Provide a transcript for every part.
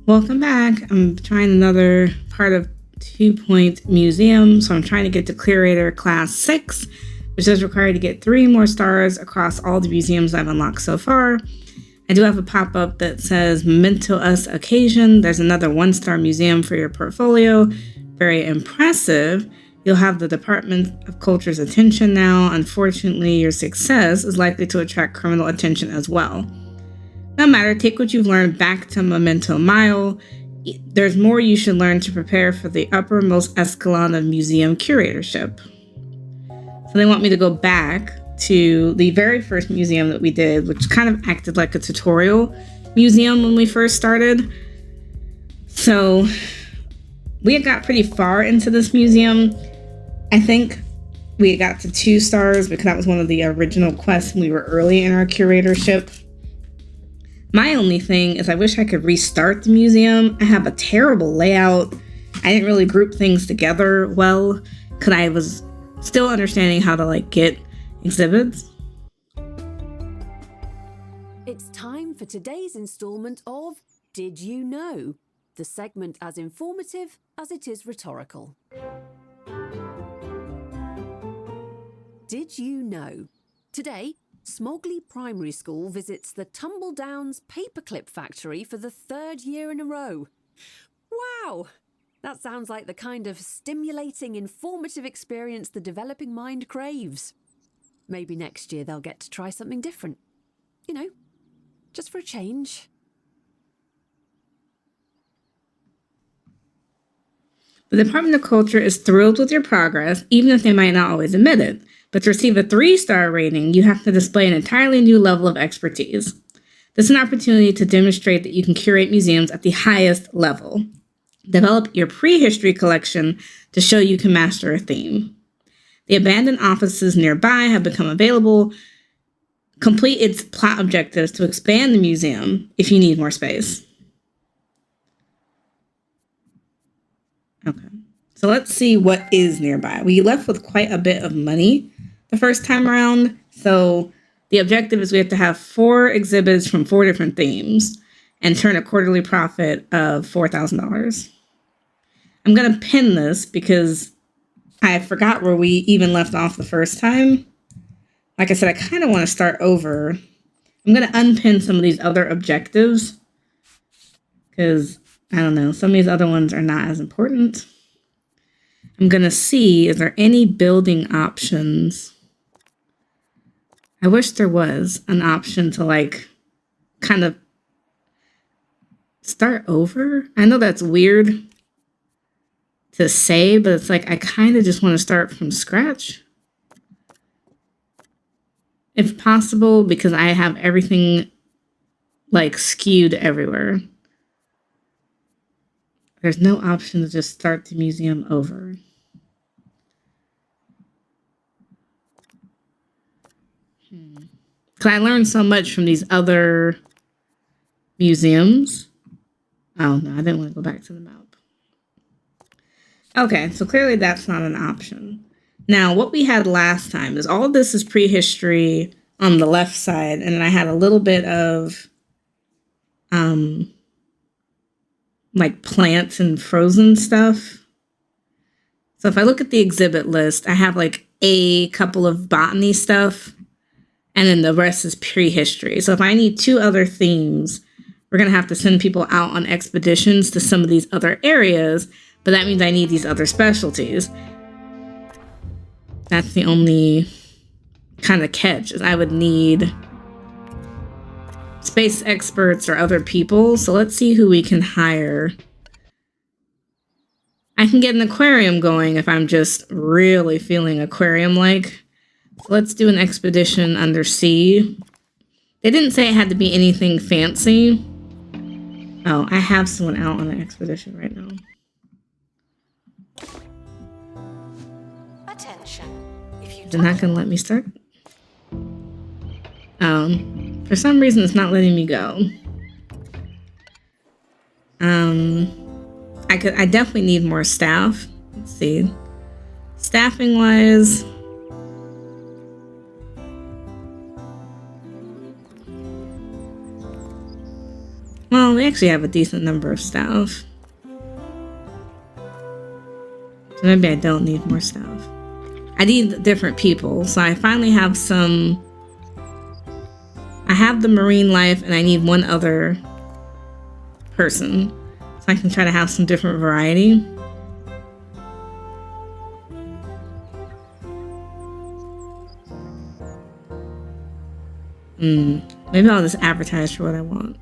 Welcome back. I'm trying another part of 2-Point Museum. So I'm trying to get to Curator Class 6, which is required to get 3 more stars across all the museums I've unlocked so far. I do have a pop-up that says Memento Us Occasion. There's another 1-star museum for your portfolio. Very impressive. You'll have the Department of Culture's attention now. Unfortunately, your success is likely to attract criminal attention as well. No matter, take what you've learned back to Momento Mile. There's more you should learn to prepare for the uppermost echelon of museum curatorship. So they want me to go back to the very first museum that we did, which kind of acted like a tutorial museum when we first started. So we had got pretty far into this museum. I think we got to 2 stars because that was one of the original quests when we were early in our curatorship. My only thing is I wish I could restart the museum. I have a terrible layout. I didn't really group things together well because I was still understanding how to get exhibits. It's time for today's installment of Did You Know? The segment as informative as it is rhetorical. Did you know? Today, Smogley Primary School visits the Tumbledowns Paperclip Factory for the 3rd year in a row. Wow! That sounds like the kind of stimulating, informative experience the developing mind craves. Maybe next year they'll get to try something different. You know, just for a change. The Department of Culture is thrilled with your progress, even if they might not always admit it. But to receive a 3-star rating, you have to display an entirely new level of expertise. This is an opportunity to demonstrate that you can curate museums at the highest level. Develop your prehistory collection to show you can master a theme. The abandoned offices nearby have become available. Complete its plot objectives to expand the museum if you need more space. Okay, so let's see what is nearby. We left with quite a bit of money the first time around. So the objective is we have to have 4 exhibits from 4 different themes and turn a quarterly profit of $4,000. I'm going to pin this because I forgot where we even left off the first time. Like I said, I kind of want to start over. I'm going to unpin some of these other objectives because, I don't know, some of these other ones are not as important. I'm going to see, is there any building options? I wish there was an option to kind of start over. I know that's weird to say, but it's I kind of just want to start from scratch. If possible, because I have everything skewed everywhere. There's no option to just start the museum over. Because I learned so much from these other museums. Oh, no, I didn't want to go back to the map. Okay, so clearly that's not an option. Now, what we had last time is all of this is prehistory on the left side, and then I had a little bit of plants and frozen stuff. So if I look at the exhibit list, I have a couple of botany stuff, and then the rest is prehistory. So if I need 2 other themes, we're going to have to send people out on expeditions to some of these other areas, but that means I need these other specialties. That's the only kind of catch, is I would need space experts or other people. So let's see who we can hire. I can get an aquarium going if I'm just really feeling aquarium-like. So let's do an expedition undersea. They didn't say it had to be anything fancy. Oh, I have someone out on an expedition right now. Attention. They're not going to let me start. For some reason, it's not letting me go. I definitely need more staff. Let's see. Staffing wise, we actually have a decent number of staff. So maybe I don't need more staff. I need different people. So I finally have some. I have the marine life and I need one other person. So I can try to have some different variety. Maybe I'll just advertise for what I want.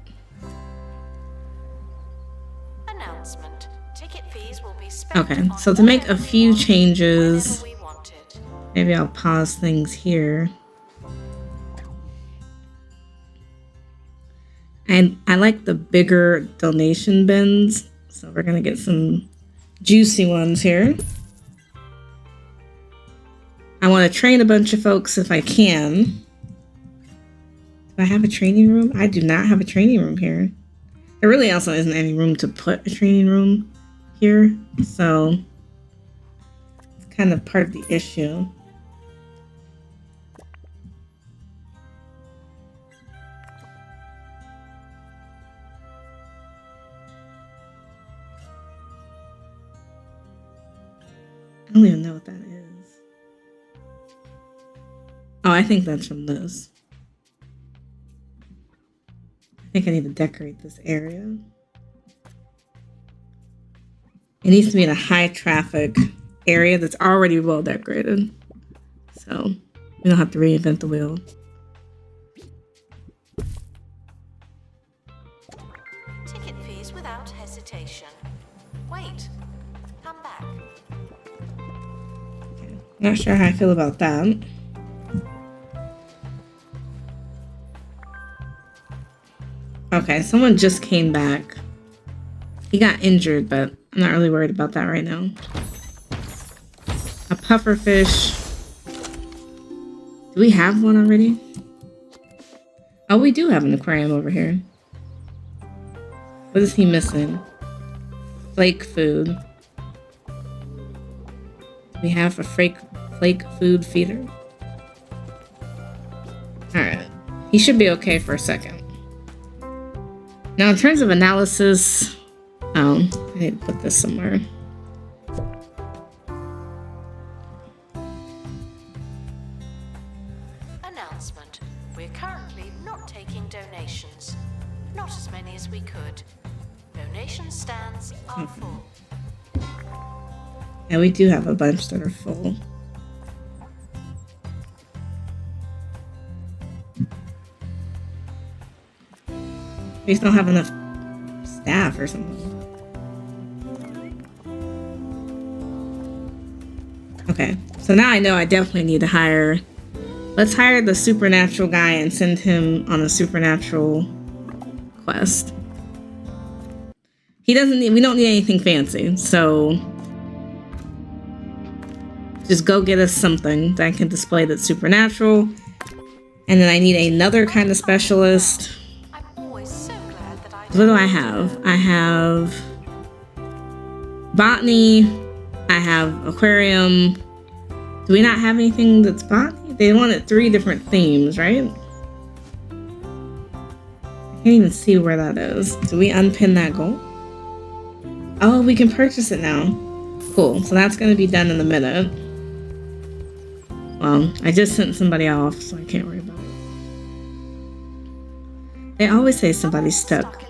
Announcement. Ticket fees will be spent. Okay, so to make a few changes, maybe I'll pause things here. And I like the bigger donation bins, so we're gonna get some juicy ones here. I want to train a bunch of folks if I can. Do I have a training room? I do not have a training room here. There really also isn't any room to put a training room here, so it's kind of part of the issue. I don't even know what that is. Oh, I think that's from this. I think I need to decorate this area. It needs to be in a high traffic area that's already well decorated. So we don't have to reinvent the wheel. Ticket fees without hesitation. Wait. Come back. Okay. Not sure how I feel about that. Okay, someone just came back. He got injured, but I'm not really worried about that right now. A pufferfish. Do we have one already? Oh, we do have an aquarium over here. What is he missing? Flake food. We have a flake food feeder. Alright. He should be okay for a second. Now, in terms of analysis, I need to put this somewhere. Announcement. We're currently not taking donations. Not as many as we could. Donation stands are full. Yeah, we do have a bunch that are full. We just don't have enough staff or something. Okay, so now I know I definitely need to hire. Let's hire the supernatural guy and send him on a supernatural quest. He doesn't need, we don't need anything fancy, so just go get us something that can display that's supernatural. And then I need another kind of specialist. What do I have? I have botany. I have aquarium. Do we not have anything that's botany? They wanted 3 different themes, right? I can't even see where that is. Do we unpin that goal? Oh, we can purchase it now. Cool. So that's going to be done in a minute. Well, I just sent somebody off, so I can't worry about it. They always say somebody's stuck.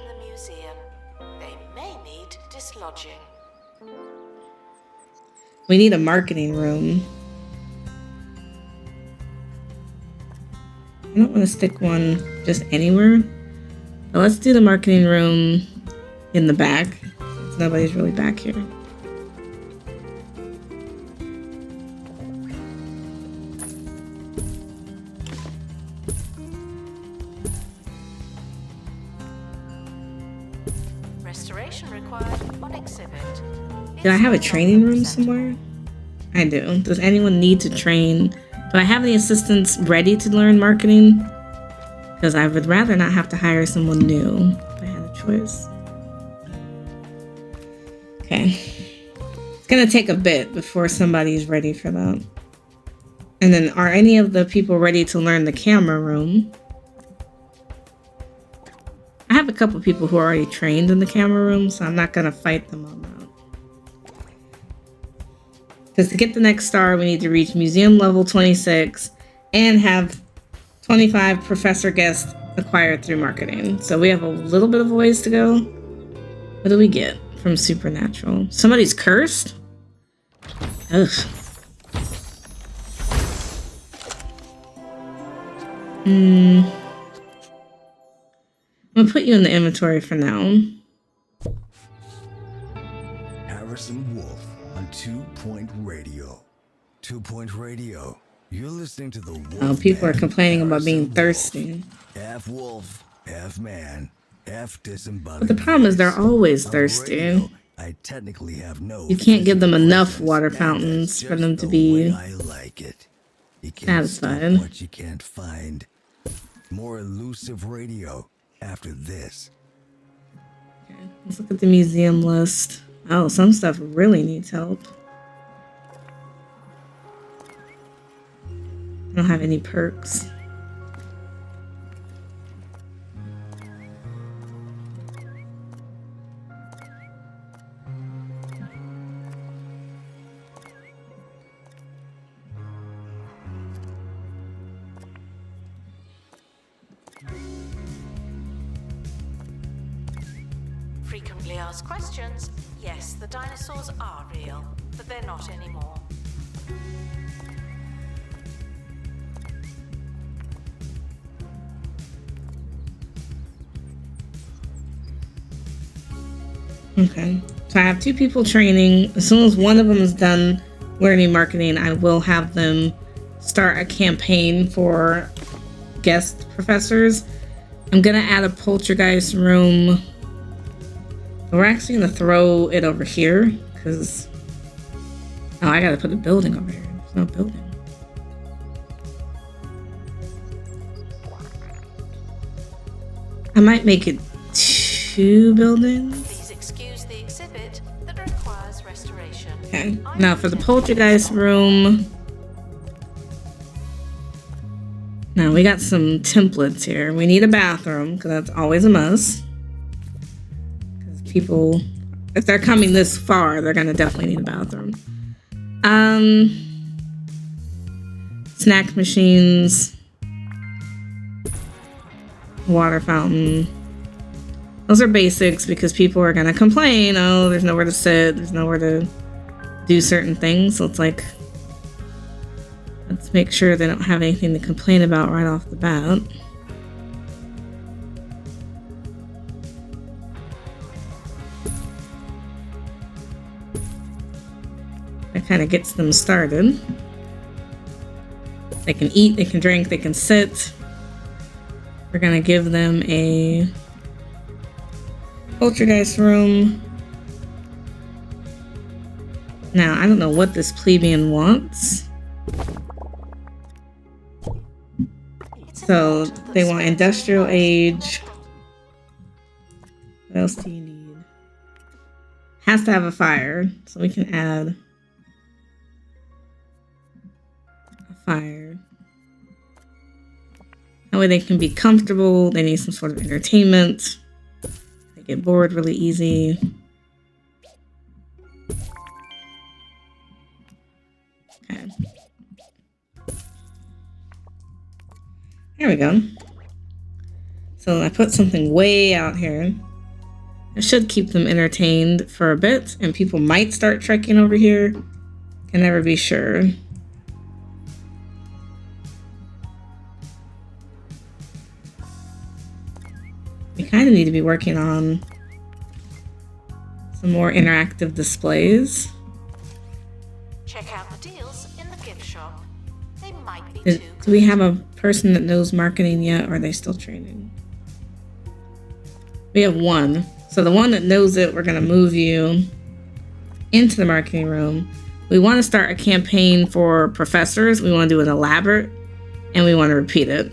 We need a marketing room. I don't want to stick one just anywhere. But let's do the marketing room in the back, since nobody's really back here. Restoration required on exhibit. Do I have a training room somewhere? I do. Does anyone need to train? Do I have any assistants ready to learn marketing? Because I would rather not have to hire someone new if I had a choice. Okay. It's going to take a bit before somebody's ready for that. And then are any of the people ready to learn the camera room? I have a couple people who are already trained in the camera room, so I'm not going to fight them on that. Because to get the next star, we need to reach museum level 26 and have 25 professor guests acquired through marketing. So we have a little bit of a ways to go. What do we get from Supernatural? Somebody's cursed? Ugh. I'm gonna put you in the inventory for now. Harrison Wolf on 2 Point Radio. 2 Point Radio. You're listening to the Wolf. Oh, people are Man, complaining about being Harrison thirsty. Wolf. Half wolf, half man, half disembodied. But the problem is they're always On thirsty. radio, I technically have no. You can't give them physical enough presence, water and fountains that's for them just to the be way I like it. You can't stop satisfied. what you can't find. More elusive radio after this. Okay, let's look at the museum list. Oh, some stuff really needs help. I don't have any perks. Frequently asked questions. Yes, the dinosaurs are real, but they're not anymore. Okay, so I have 2 people training. As soon as one of them is done learning marketing, I will have them start a campaign for guest professors. I'm gonna add a poltergeist room. We're actually gonna throw it over here because I gotta put a building over here. There's no building. I might make it 2 buildings. Please excuse the exhibit that requires restoration. Okay. Now for the poltergeist room. Now we got some templates here. We need a bathroom because that's always a must. Because people, if they're coming this far, they're gonna definitely need a bathroom. Snack machines, water fountain. Those are basics because people are gonna complain. Oh, there's nowhere to sit. There's nowhere to do certain things. So it's like, let's make sure they don't have anything to complain about right off the bat. That kind of gets them started. They can eat, they can drink, they can sit. We're gonna give them a poltergeist room. Now, I don't know what this plebeian wants. So they want industrial age. What else do you need? Has to have a fire, so we can add a fire. That way they can be comfortable. They need some sort of entertainment. They get bored really easy. Okay. There we go. So I put something way out here. It should keep them entertained for a bit, and people might start trekking over here. Can never be sure. We kind of need to be working on some more interactive displays. Check out the deals in the gift shop. They might be Do too do we have a person that knows marketing yet, or are they still training? We have one. So the one that knows it, we're going to move you into the marketing room. We want to start a campaign for professors. We want to do it elaborate, and we want to repeat it.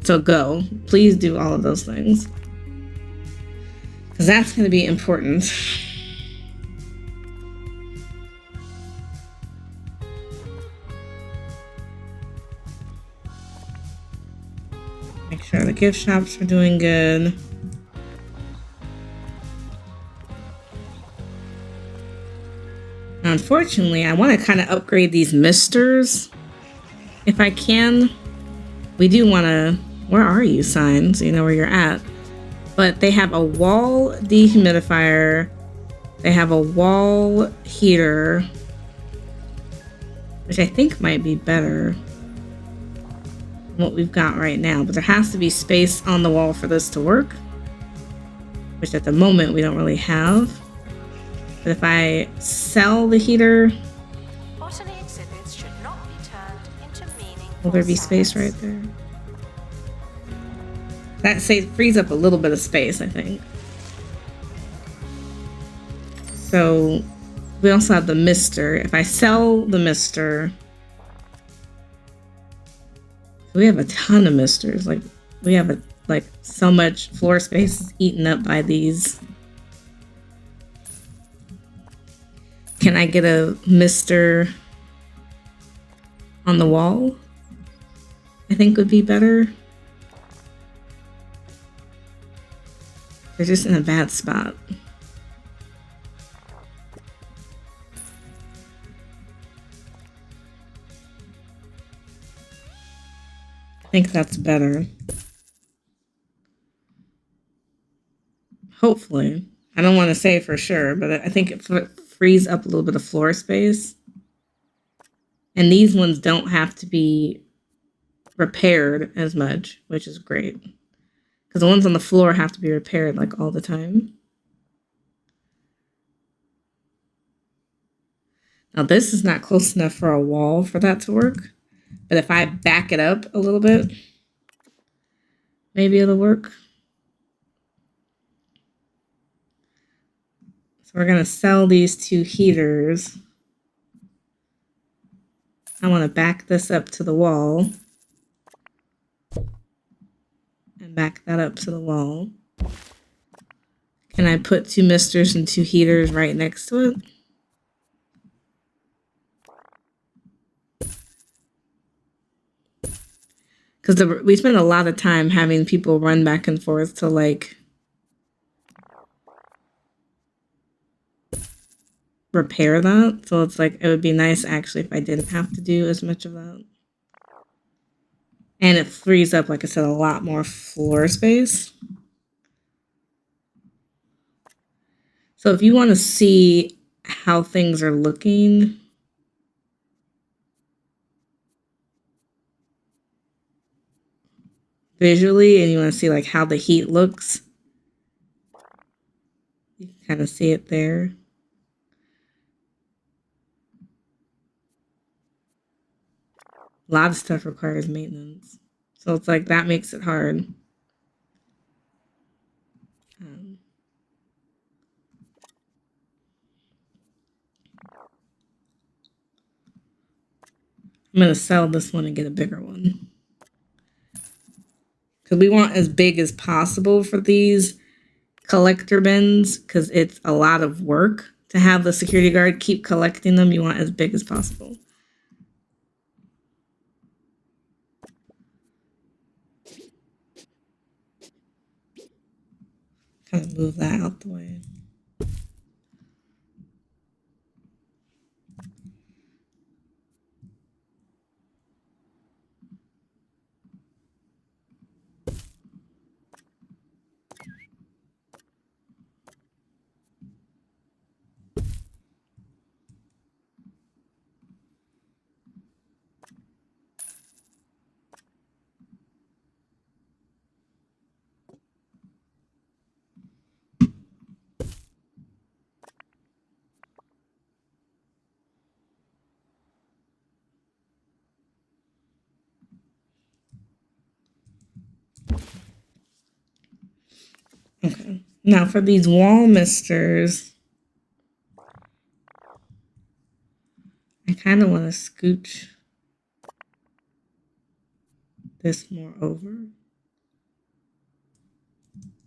So go. Please do all of those things. Because that's going to be important. Make sure the gift shops are doing good. Unfortunately, I want to kind of upgrade these misters if I can. We do want to... Where are you, signs? You know where you're at. But they have a wall dehumidifier. They have a wall heater, which I think might be better than what we've got right now. But there has to be space on the wall for this to work, which at the moment we don't really have. But if I sell the heater, Botany exhibits should not be turned into meaningful will there be space right there? That frees up a little bit of space, I think. So we also have the mister. If I sell the mister, we have a ton of misters. Like we have so much floor space is eaten up by these. Can I get a mister on the wall? I think would be better. They're just in a bad spot. I think that's better. Hopefully. I don't want to say for sure, but I think it frees up a little bit of floor space. And these ones don't have to be repaired as much, which is great. Because the ones on the floor have to be repaired like all the time. Now this is not close enough for a wall for that to work. But if I back it up a little bit, maybe it'll work. So we're going to sell these two heaters. I want to back this up to the wall. And back that up to the wall. Can I put two misters and two heaters right next to it? Because we spend a lot of time having people run back and forth to like repair that. So it's like, it would be nice actually if I didn't have to do as much of that. And it frees up, like I said, a lot more floor space. So if you want to see how things are looking, visually, and you want to see like how the heat looks, you can kind of see it there. A lot of stuff requires maintenance. So it's like that makes it hard. I'm going to sell this one and get a bigger one. Because we want as big as possible for these collector bins, because it's a lot of work to have the security guard keep collecting them. You want as big as possible. Kind of move that out the way. Okay. Now for these wall misters, I kind of want to scooch this more over.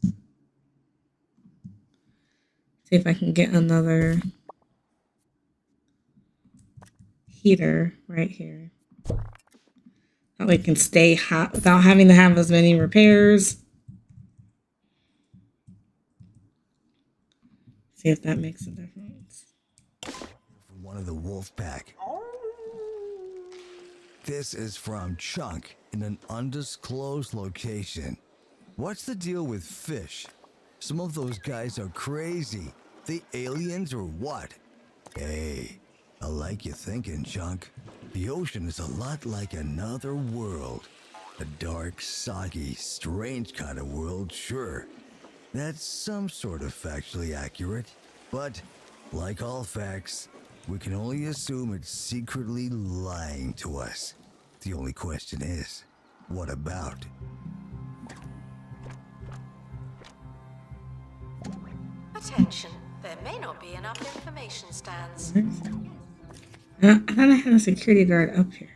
See if I can get another heater right here. That way it can stay hot without having to have as many repairs. See if that makes a difference. From one of the wolf pack. This is from Chunk in an undisclosed location. What's the deal with fish? Some of those guys are crazy. They aliens or what? Hey, I like your thinking, Chunk. The ocean is a lot like another world. A dark, soggy, strange kind of world, sure. That's some sort of factually accurate. But, like all facts, we can only assume it's secretly lying to us. The only question is, what about? Attention, there may not be enough information stands. I thought I had a security guard up here.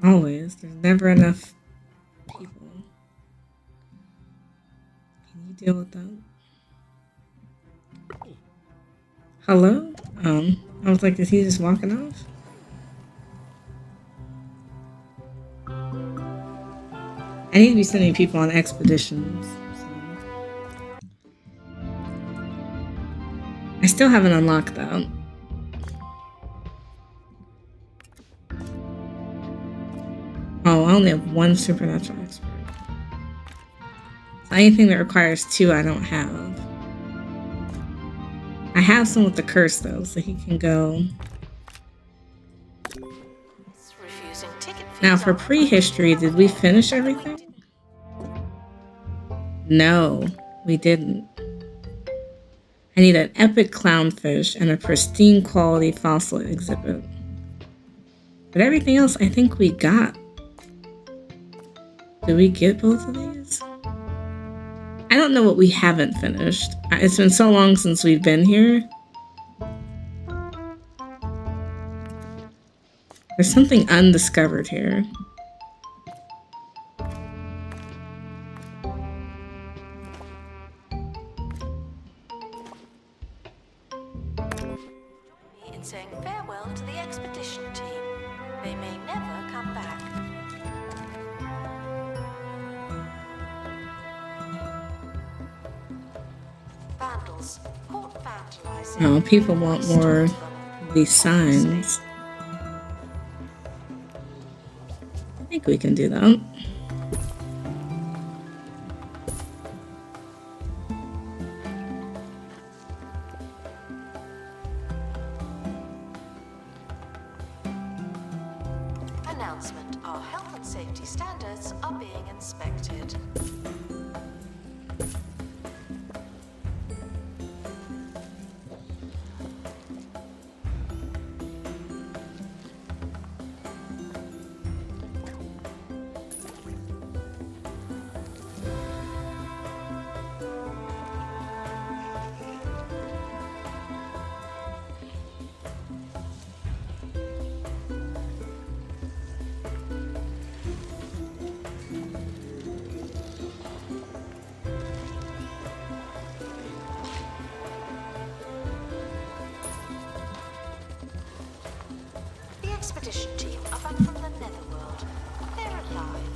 Always. There's never enough people. Can you deal with that? Hello? I was like, is he just walking off? I need to be sending people on expeditions. So. I still haven't unlocked that. Oh, I only have one supernatural expert. So anything that requires two, I don't have. I have some with the curse though, so he can go. Refusing ticket fees. Now for prehistory, did we finish everything? No, we didn't. I need an epic clownfish and a pristine quality fossil exhibit. But everything else I think we got. Did we get both of these? I don't know what we haven't finished. It's been so long since we've been here. There's something undiscovered here. In saying farewell to the expedition team. They may never come back. Vandals, caught vandalizing. Oh, people want more of these signs. I think we can do that. Announcement: our health and safety standards are being inspected. The expedition team are back from the Netherworld. They're alive.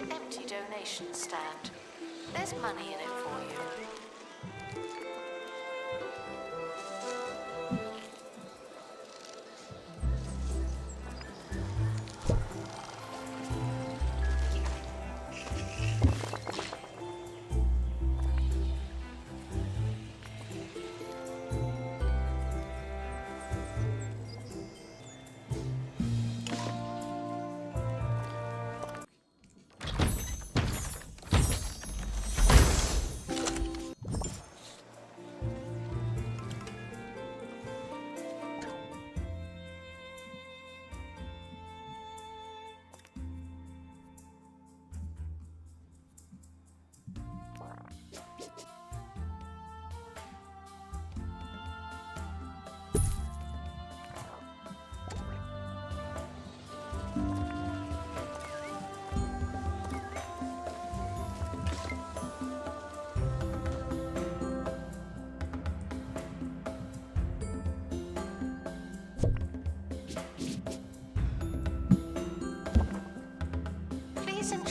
Empty donation stand. There's money in it for you.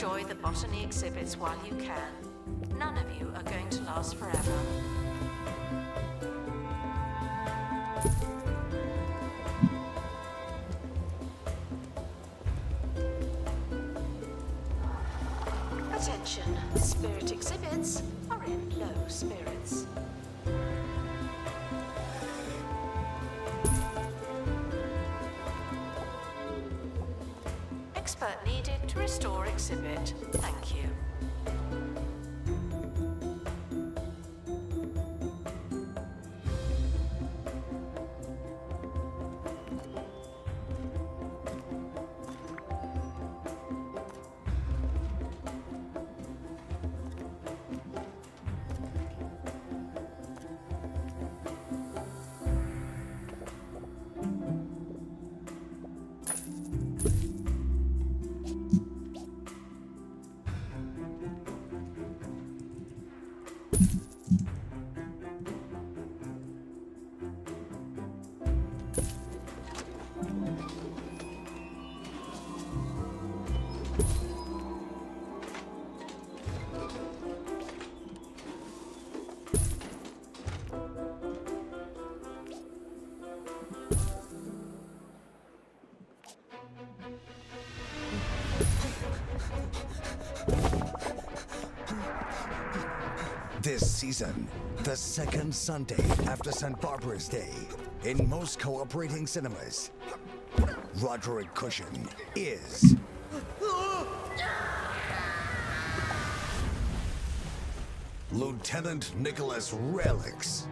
enjoy the botany exhibits while you can. None of you are going to last forever. Attention, spirit exhibits are in low spirits. Expert needed to restore exhibit. Thank you. This season, the second Sunday after St. Barbara's Day, in most cooperating cinemas, Roderick Cushion is Lieutenant Nicholas Relics.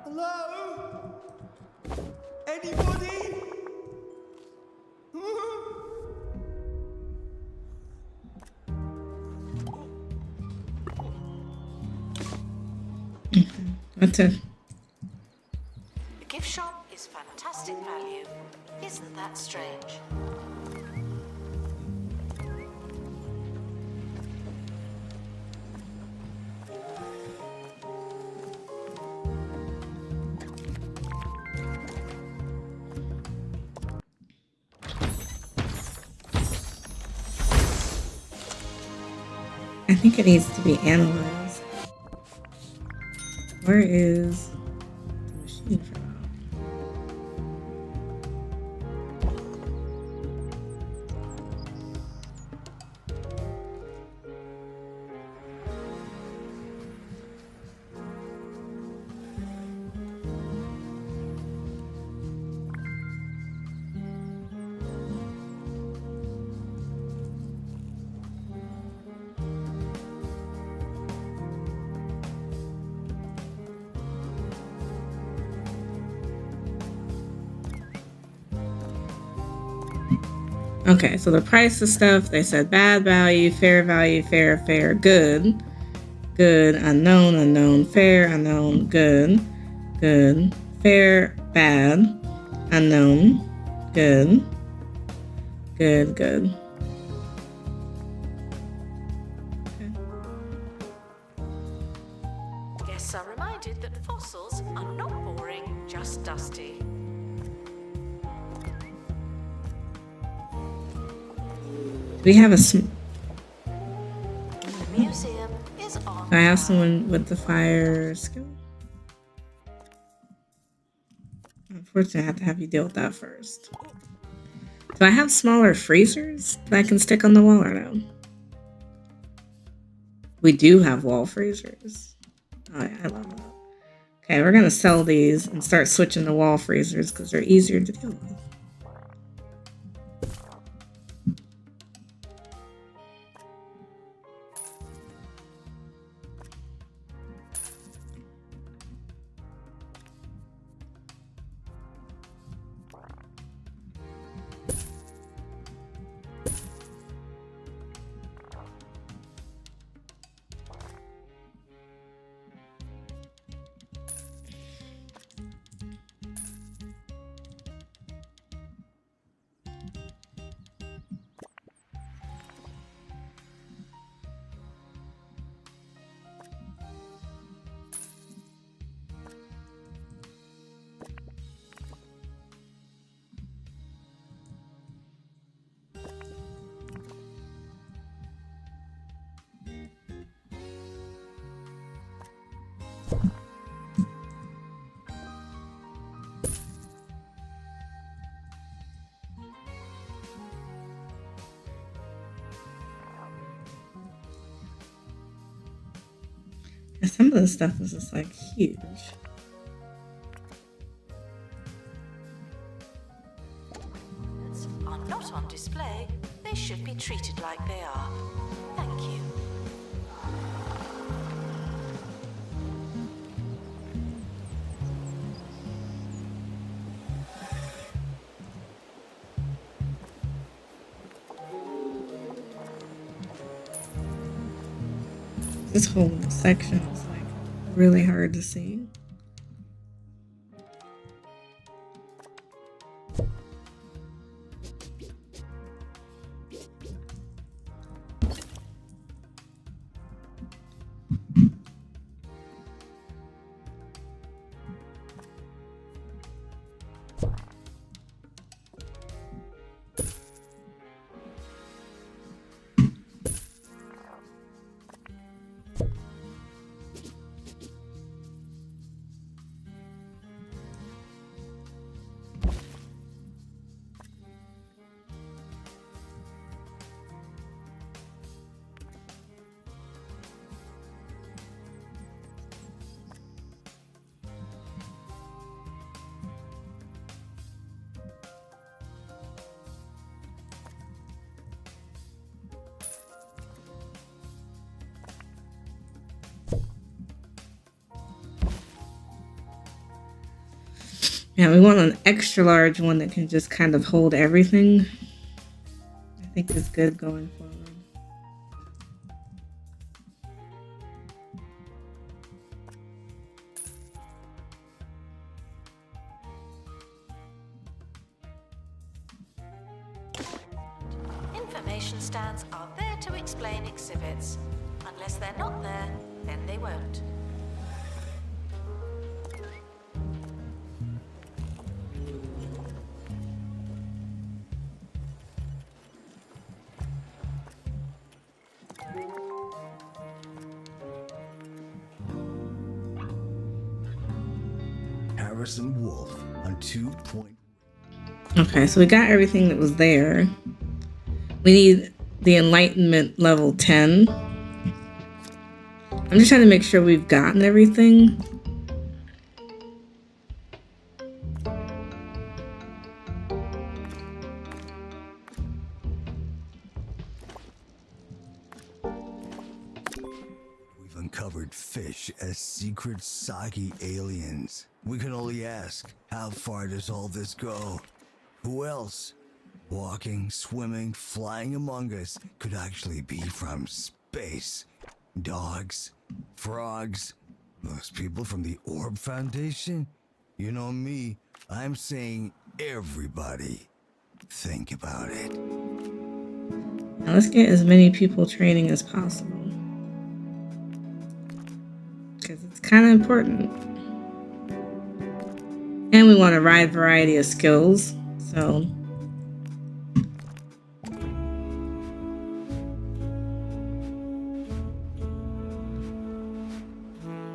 Hello? Anybody? That's it. The gift shop is fantastic value. Isn't that strange? I think it needs to be analyzed. Where is the machine for that? Okay, so the price of stuff, they said bad value, fair, fair, good, good, unknown, fair, unknown, good, good, fair, bad, unknown, good, good, good. Guests are reminded that fossils are not boring, just dusty. We have a. The museum is on. I have someone with the fire skill. Unfortunately, I have to have you deal with that first. Do I have smaller freezers that I can stick on the wall or no? We do have wall freezers. Oh, yeah, I love that. Okay, we're going to sell these and start switching to wall freezers because they're easier to deal with. And some of the stuff is just like huge. Are not on display. They should be treated like they are. Thank you. This whole section is like really hard to see. Yeah, we want an extra large one that can just kind of hold everything. I think is good going forward. Information stands are there to explain exhibits. Unless they're not there, then they won't. Harrison Wolf on 2. Okay, so we got everything that was there. We need the Enlightenment level 10. I'm just trying to make sure we've gotten everything. We've uncovered fish as secret soggy aliens. We can only ask, how far does all this go? Who else? Walking, swimming, flying among us could actually be from space. Dogs, frogs, those people from the Orb Foundation. You know me, I'm saying everybody. Think about it. Now let's get as many people training as possible. Because it's kind of important. And we want a wide variety of skills. So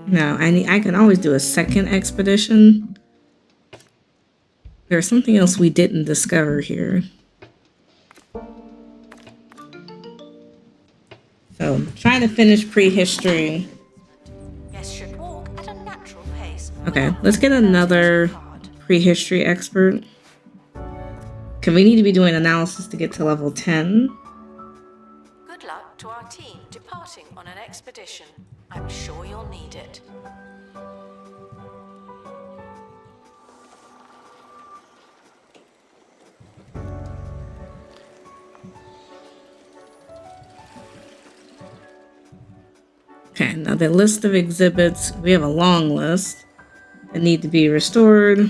now I can always do a second expedition. There's something else we didn't discover here. So trying to finish prehistory. Guests should walk at a natural pace. Okay, let's get another prehistory expert. Because we need to be doing analysis to get to level 10. Good luck to our team departing on an expedition. I'm sure you'll need it. Okay, now the list of exhibits, we have a long list that need to be restored.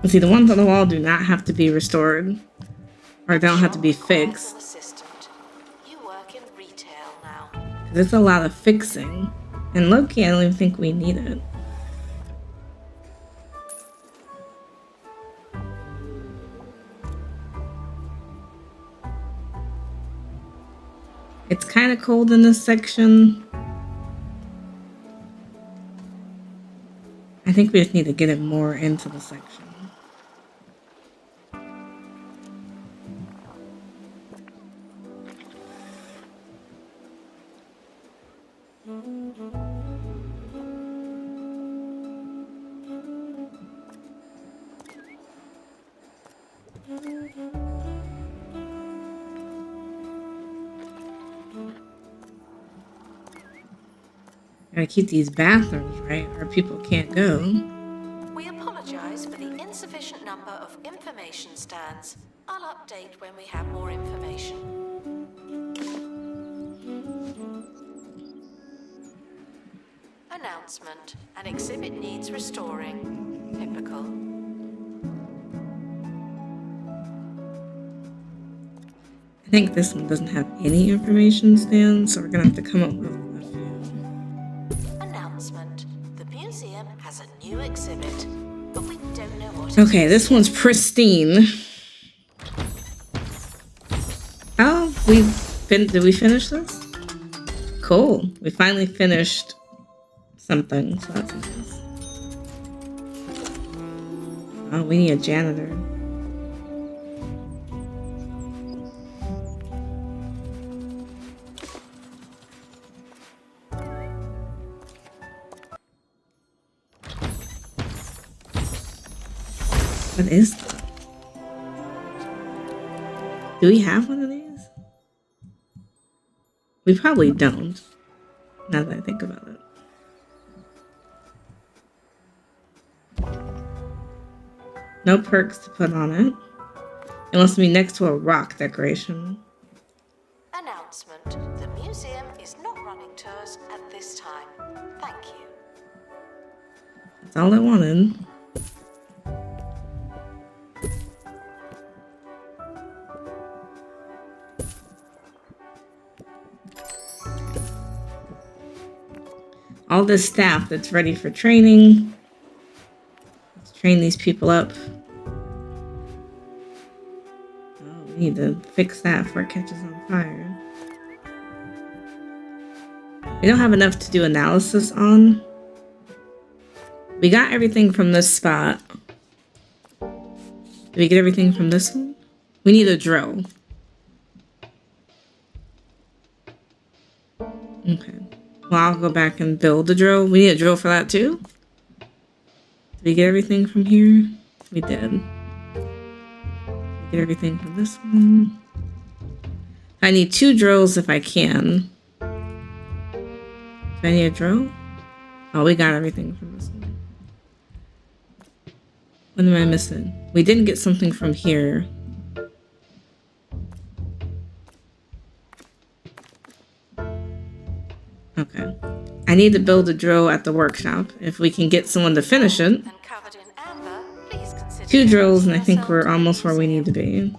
See, the ones on the wall do not have to be restored, or don't have to be fixed. Assistant. You work in retail now. There's a lot of fixing, and low-key, I don't even think we need it. It's kind of cold in this section. I think we just need to get it more into the section. Gotta keep these bathrooms right, or people can't go. We apologise for the insufficient number of information stands. I'll update when we have more information. Announcement. An exhibit needs restoring. Typical. I think this one doesn't have any information stands, so we're gonna have to come up with a few. Announcement. The museum has a new exhibit, but we don't know what Okay, it is. this one's pristine. Oh, did we finish this? Cool. We finally finished something, so that's nice. Oh, we need a janitor. What is that? Do we have one of these? We probably don't, now that I think about it. No perks to put on it. It wants to be next to a rock decoration. Announcement. The museum is not running tours at this time. Thank you. That's all I wanted. All this staff that's ready for training. Let's train these people up. Oh, we need to fix that before it catches on fire. We don't have enough to do analysis on. We got everything from this spot. Did we get everything from this one? We need a drill. Okay. Well, I'll go back and build the drill. We need a drill for that too? Did we get everything from here? We did. Did we get everything from this one? I need 2 drills if I can. Do I need a drill? Oh, we got everything from this one. What am I missing? We didn't get something from here. Okay. I need to build a drill at the workshop. If we can get someone to finish it. And covered in amber, please consider 2 drills, and I donating think we're yourself to the almost where we museum. need to be.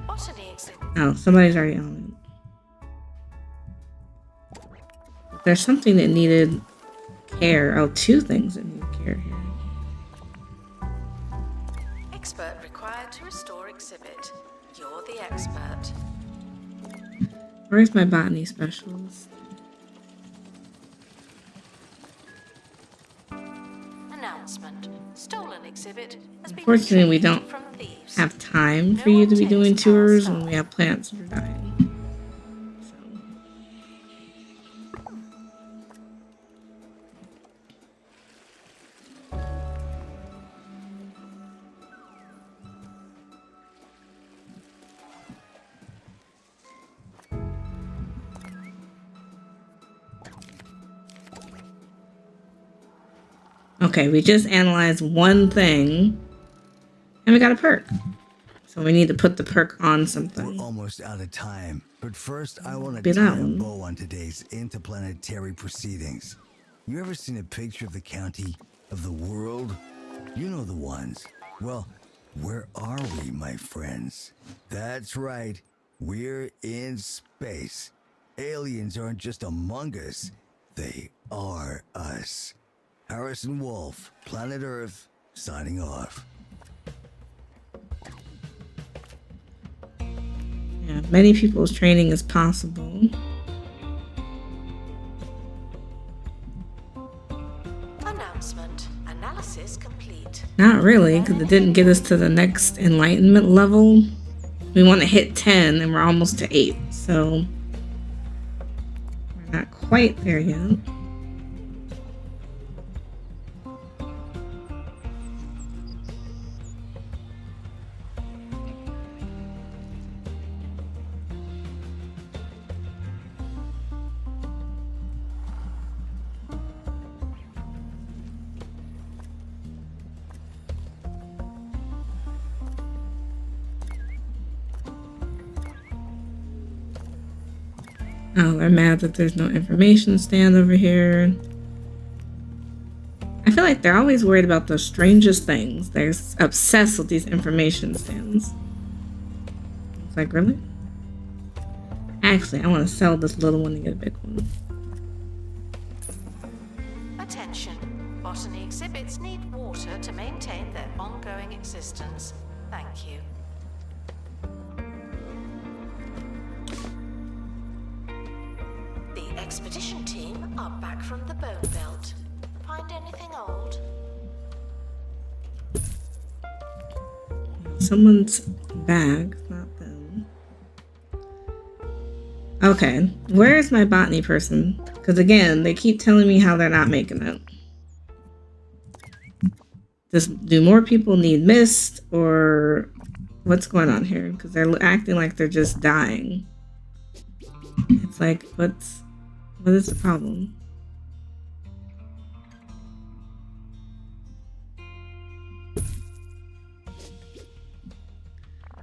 Botany exhibit. Oh, somebody's already on it. There's something that needed care. Oh, 2 things that need care here. Expert required to restore exhibit. You're the expert. Where's my botany specialist? Announcement. Stolen exhibit has been Unfortunately, we retrieved don't from thieves. have time for you to be doing tours when we have plants that are dying. So. Okay, we just analyzed one thing, and we got a perk. So we need to put the perk on something. We're almost out of time, but first I want to Be tie that a one. bow on today's interplanetary proceedings. You ever seen a picture of the county, of the world? You know the ones. Well, where are we, my friends? That's right, we're in space. Aliens aren't just among us, they are us. Harrison Wolf, Planet Earth, signing off. as many people's training as possible. Announcement. Analysis complete. Not really, because it didn't get us to the next enlightenment level. We want to hit 10 and we're almost to 8, so we're not quite there yet. Oh, they're mad that there's no information stand over here. I feel like they're always worried about the strangest things. They're obsessed with these information stands. It's like, really? Actually, I want to sell this little one to get a big one. Attention. Botany exhibits need water to maintain their ongoing existence. Thank you. The expedition team are back from the Bone Belt. Find anything old? Someone's bag, not them. Okay, where's my botany person? Because again, they keep telling me how they're not making it. Do more people need mist, or what's going on here? Because they're acting like they're just dying. It's like, what is the problem?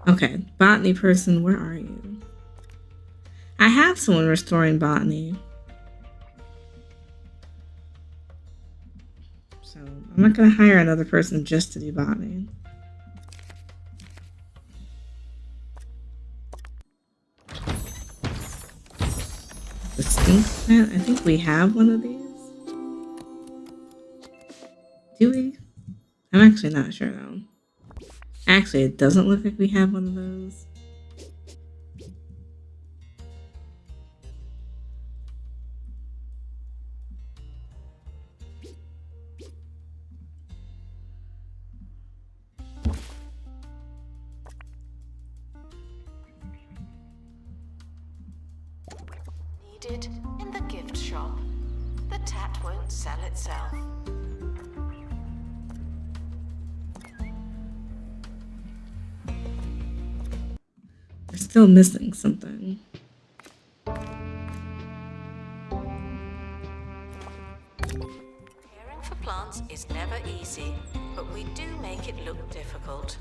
Okay, botany person, where are you? I have someone restoring botany. So I'm not going to hire another person just to do botany. The stink plant? I think we have one of these. Do we? I'm actually not sure though. Actually, it doesn't look like we have one of those. Needed in the gift shop. The tat won't sell itself. We're still missing something. Caring for plants is never easy, but we do make it look difficult.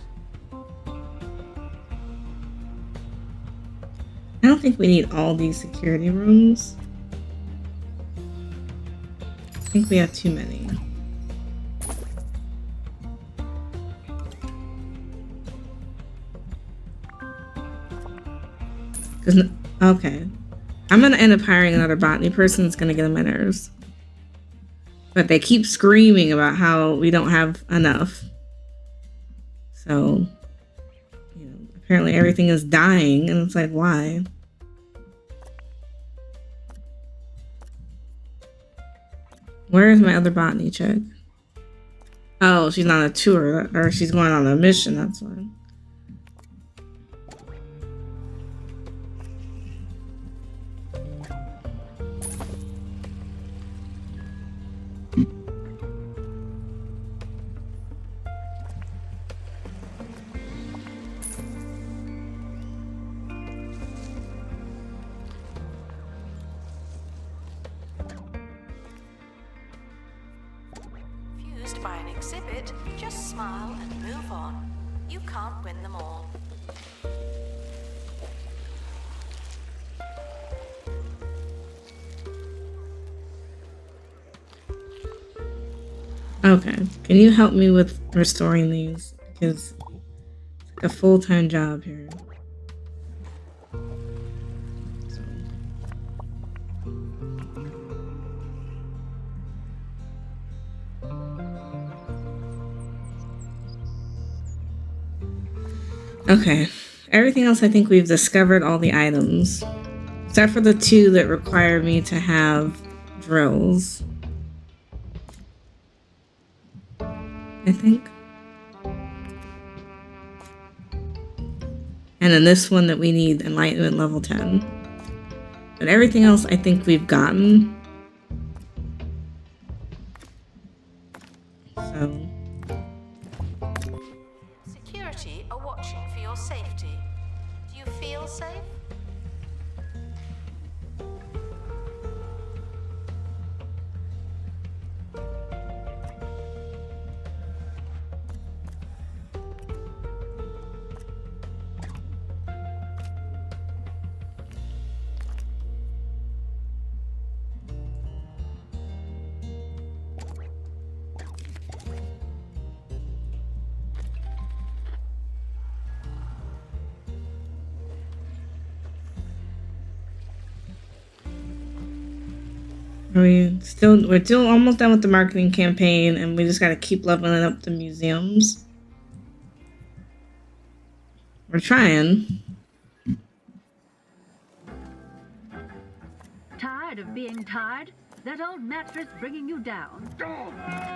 I don't think we need all these security rooms. I think we have too many. Okay. I'm gonna end up hiring another botany person that's gonna get on my nerves. But they keep screaming about how we don't have enough. So, you know, apparently everything is dying, and it's like, why? Where is my other botany chick? Oh, she's on a tour, or she's going on a mission, that's why. Confused by an exhibit, just smile and move on. You can't win them all. Okay, can you help me with restoring these? Because it's like a full-time job here. So. Okay, Everything else, I think we've discovered all the items. Except for the 2 that require me to have drills. I think. And then this one that we need enlightenment level 10. But everything else I think we've gotten. So. Security are watching for your safety. Do you feel safe? We're still almost done with the marketing campaign, and we just gotta keep leveling up the museums. We're trying. Tired of being tired? That old mattress bringing you down? Oh,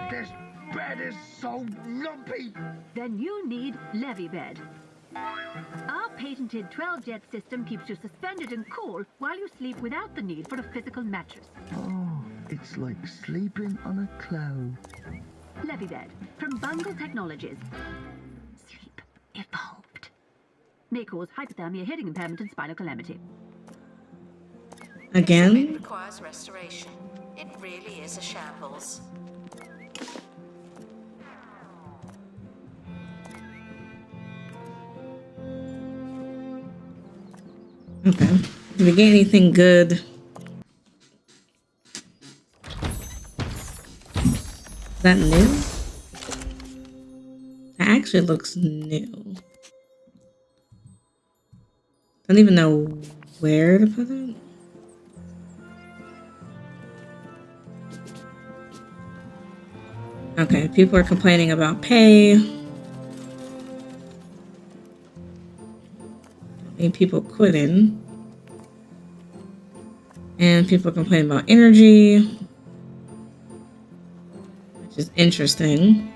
this bed is so lumpy. Then you need Levy Bed. Our patented 12-jet system keeps you suspended and cool while you sleep without the need for a physical mattress. Oh, it's like sleeping on a cloud. Levy Bed from Bungle Technologies. Sleep evolved. May cause hypothermia, hearing impairment, and spinal calamity. It Again? requires restoration. It really is a shambles. Okay. Did we get anything good? Is that new? That actually looks new. Don't even know where to put it. Okay, people are complaining about pay. And people quitting. And people complain about energy, which is interesting.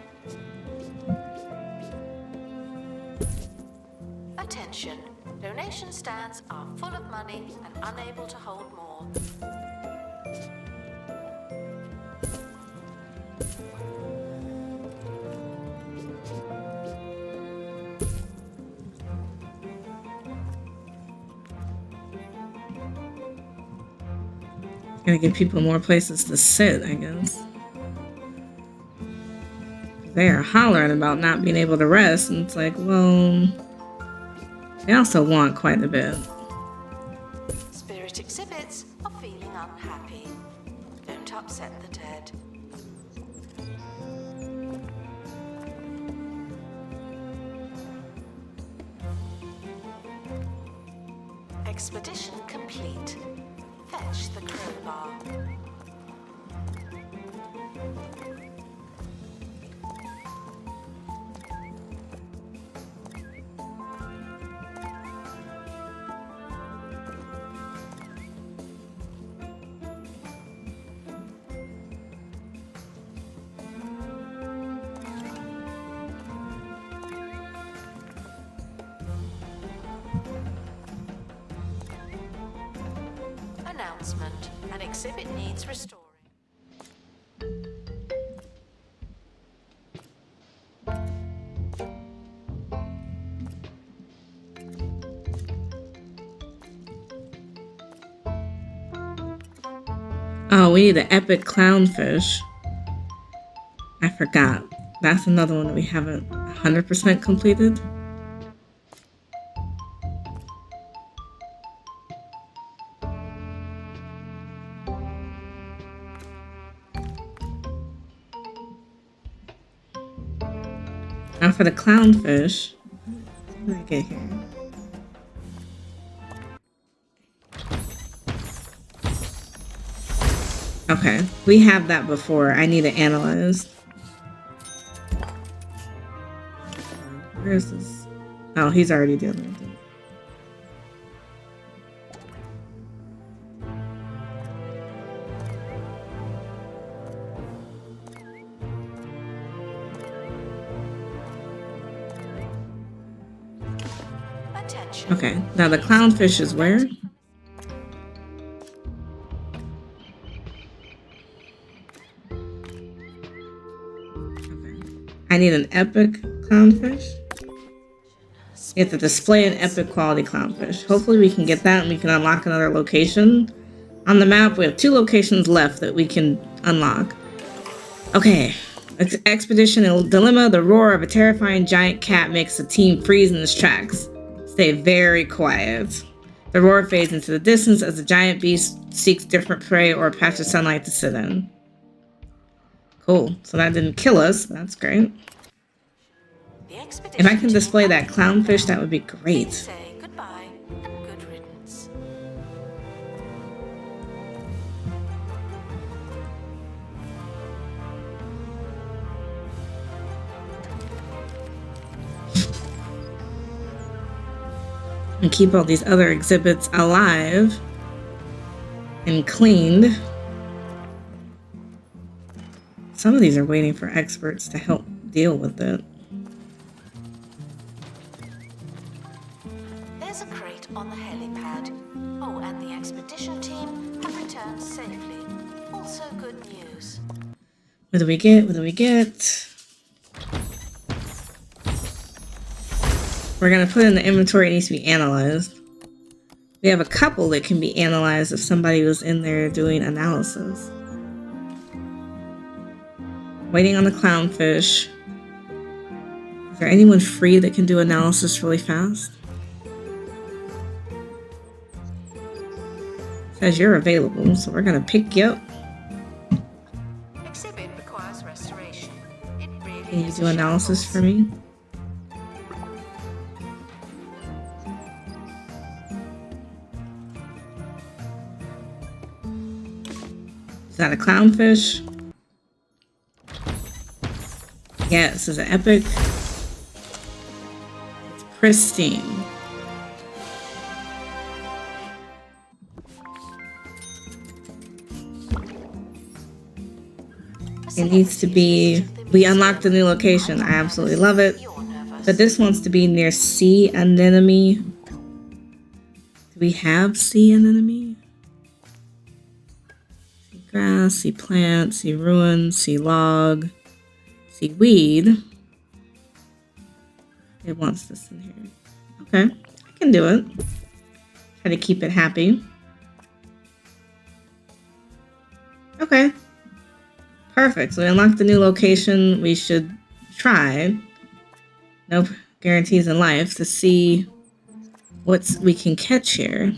Attention. Donation stands are full of money and unable to hold more. Gonna give people more places to sit, I guess. They are hollering about not being able to rest, and it's like, well, they also want quite a bit. Spirit exhibits are feeling unhappy. Don't upset the dead. Expedition complete. Fetch the crowbar. Announcement. An exhibit needs restoring. Oh, we need an epic clownfish. I forgot. That's another one that we haven't 100% completed. Now for the clownfish, what did I get here? Okay, we have that before. I need to analyze. Where is this? Oh, he's already dealing with it. Okay, now the clownfish is where? I need an epic clownfish. You have to display an epic quality clownfish. Hopefully we can get that and we can unlock another location. On the map, we have 2 locations left that we can unlock. Okay. Expedition Dilemma. The roar of a terrifying giant cat makes the team freeze in its tracks. Stay very quiet. The roar fades into the distance as the giant beast seeks different prey or a patch of sunlight to sit in. Cool. So that didn't kill us. That's great. If I can display that clownfish, that would be great. Say goodbye and good riddance. And keep all these other exhibits alive and cleaned. Some of these are waiting for experts to help deal with it. There's a crate on the helipad. Oh, and the expedition team have returned safely. Also good news. What do we get? What do we get? We're going to put in the inventory. It needs to be analyzed. We have a couple that can be analyzed if somebody was in there doing analysis. Waiting on the clownfish. Is there anyone free that can do analysis really fast? Says you're available, so we're going to pick you up. Exhibit requires restoration. It really Can you is do a analysis shambles. for me? Is that a clownfish? Yes, it's an epic. It's pristine. It needs to be. We unlocked a new location. I absolutely love it. You're nervous. But this wants to be near sea anemone. Do we have sea anemone? Sea grass, sea plant, sea ruin, sea log, sea weed. It wants this in here. Okay, I can do it. Try to keep it happy. Okay. Perfect. So we unlocked the new location. We should try. No guarantees in life to see what we can catch here.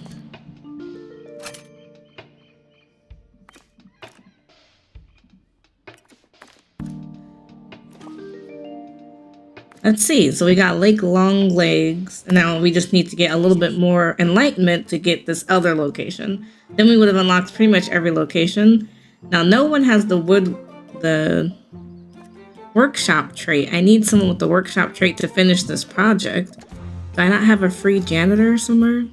Let's see. So we got Lake Long Legs, and now we just need to get a little bit more enlightenment to get this other location. Then we would have unlocked pretty much every location. Now no one has the workshop trait. I need someone with the workshop trait to finish this project. Do I not have a free janitor somewhere?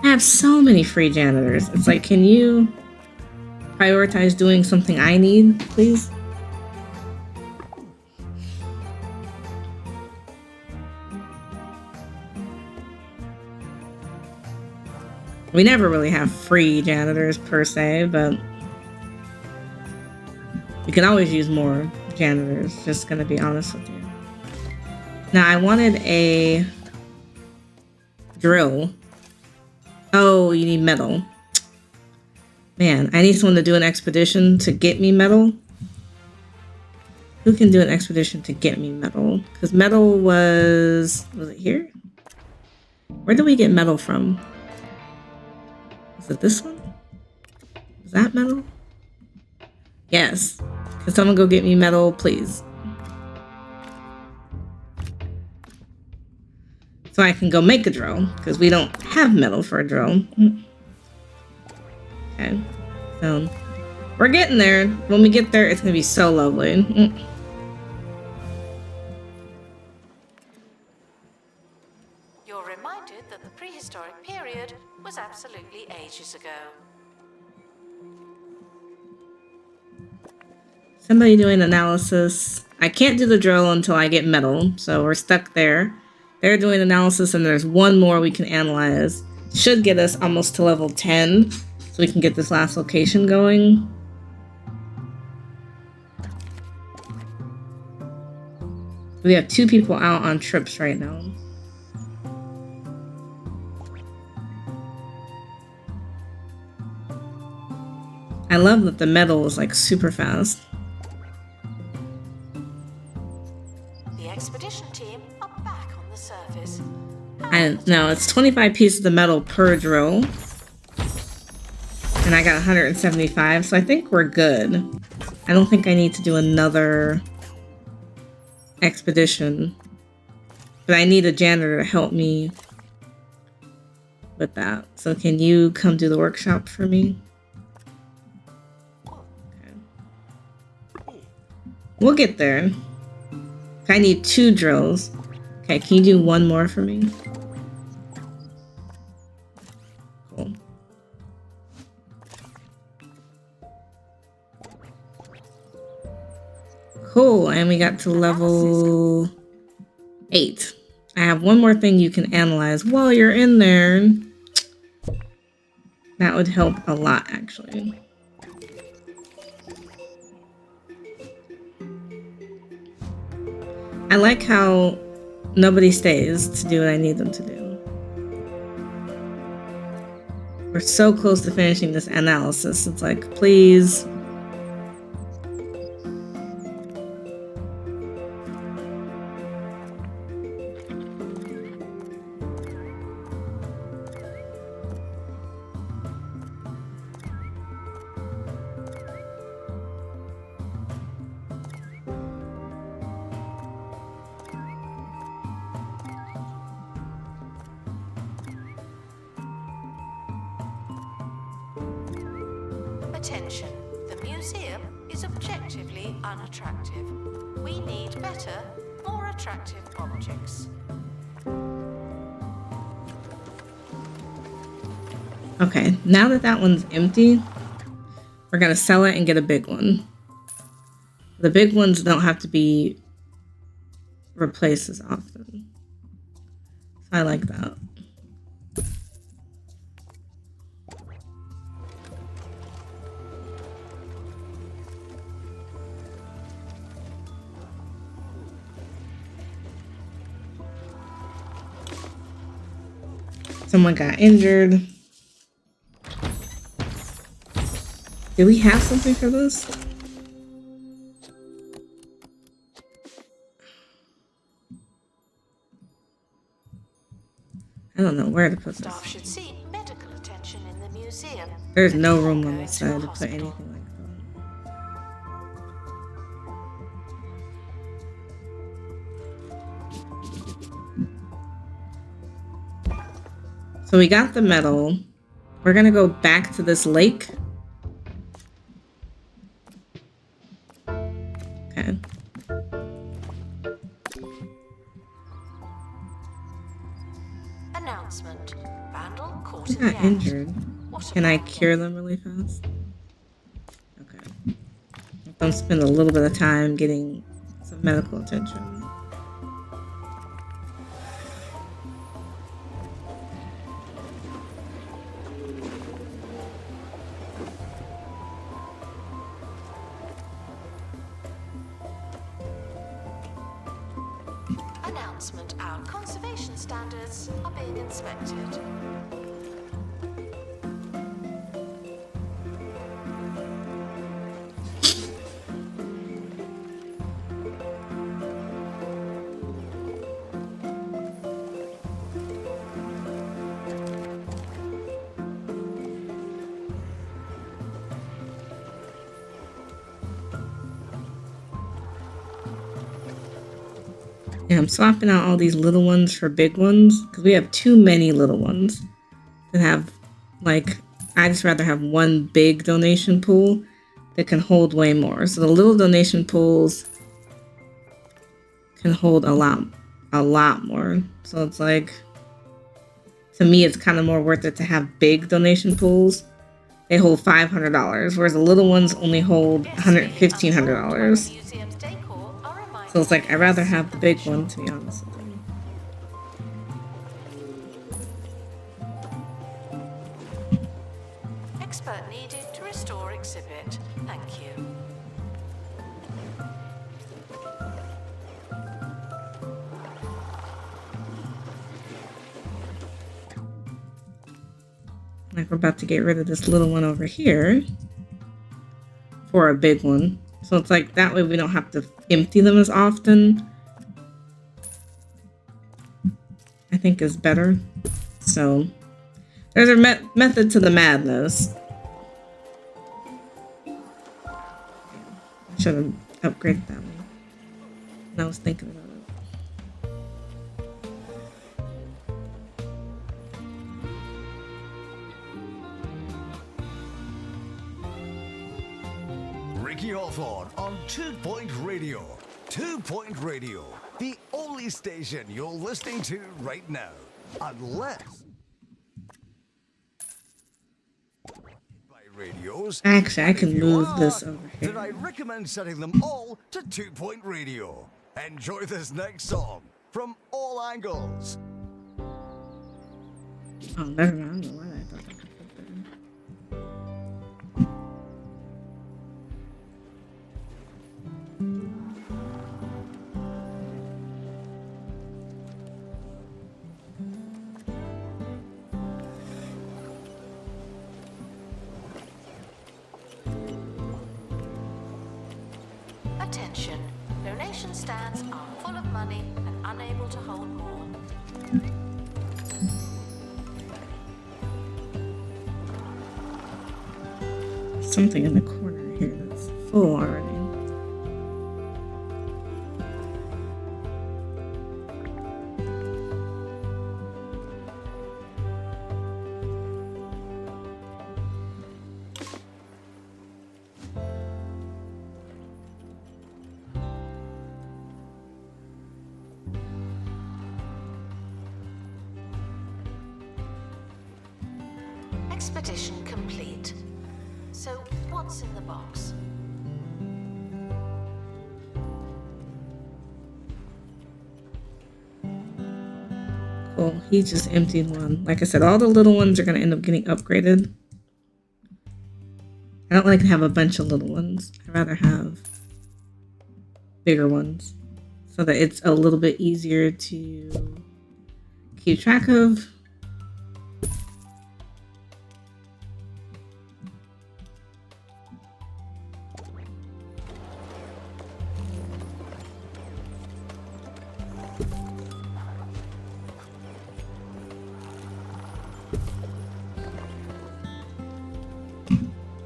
I have so many free janitors. It's like, can you prioritize doing something I need, please? We never really have free janitors per se, but we can always use more janitors, just gonna be honest with you. Now I wanted a drill. Oh, you need metal. Man, I need someone to do an expedition to get me metal. Who can do an expedition to get me metal? Because metal was it here? Where did we get metal from? Is it this one? Is that metal? Yes. Can someone go get me metal, please? So I can go make a drill, because we don't have metal for a drill. Okay. So, we're getting there. When we get there, it's going to be so lovely. You're reminded that the prehistoric period was absolutely ages ago. Somebody doing analysis. I can't do the drill until I get metal, so we're stuck there. They're doing analysis, and there's one more we can analyze. Should get us almost to level 10, so we can get this last location going. We have 2 people out on trips right now. I love that the metal is like super fast. The expedition team are back on the surface. And now it's 25 pieces of metal per drill. And I got 175, so I think we're good. I don't think I need to do another expedition. But I need a janitor to help me with that. So can you come do the workshop for me? We'll get there. I need 2 drills. Okay, can you do 1 more for me? Cool. Cool, and we got to level 8. I have 1 more thing you can analyze while you're in there. That would help a lot, actually. I like how nobody stays to do what I need them to do. We're so close to finishing this analysis. It's like, please. Attention, the museum is objectively unattractive. We need better, more attractive objects. Okay, now that that one's empty, we're gonna sell it and get a big one. The big ones don't have to be replaced as often. So I like that. Someone got injured. Do we have something for this? I don't know where to put Staff this. should seek medical attention in the museum. There's no room on Go this to a side to put hospital. anything like that. So we got the metal. We're gonna go back to this lake. Okay. Announcement. Vandal caught Who in the got act. injured? What Can I about cure them really fast? Okay. I'm spend a little bit of time getting some medical attention. Announcement. Our conservation standards are being inspected. Yeah, I'm swapping out all these little ones for big ones because we have too many little ones that have, like, I just rather have one big donation pool that can hold way more. So the little donation pools can hold a lot more. So it's like, to me, it's kind of more worth it to have big donation pools. They hold $500, whereas the little ones only hold $1,500. Museum's decor are reminded So it's like, I'd rather have the big one, to be honest with you. Expert needed to restore exhibit. Thank you. Like we're about to get rid of this little one over here for a big one. So it's like that way we don't have to empty them as often. I think is better. So there's a method to the madness. Should have upgraded that one. And I was thinking about it. Ricky Hawthorne on 2 Point Radio. 2 Point Radio, the only station you're listening to right now. Unless by radios. Actually, I And can if you move are, this over then here. I recommend setting them all to 2 Point Radio. Enjoy this next song from All Angles. Oh, never mind. I don't know why I thought I could put that. Attention. Donation stands are full of money and unable to hold more. Something in the corner here that's full already. Expedition complete. So, what's in the box? Cool. He just emptied one. Like I said, all the little ones are going to end up getting upgraded. I don't like to have a bunch of little ones. I'd rather have bigger ones so that it's a little bit easier to keep track of.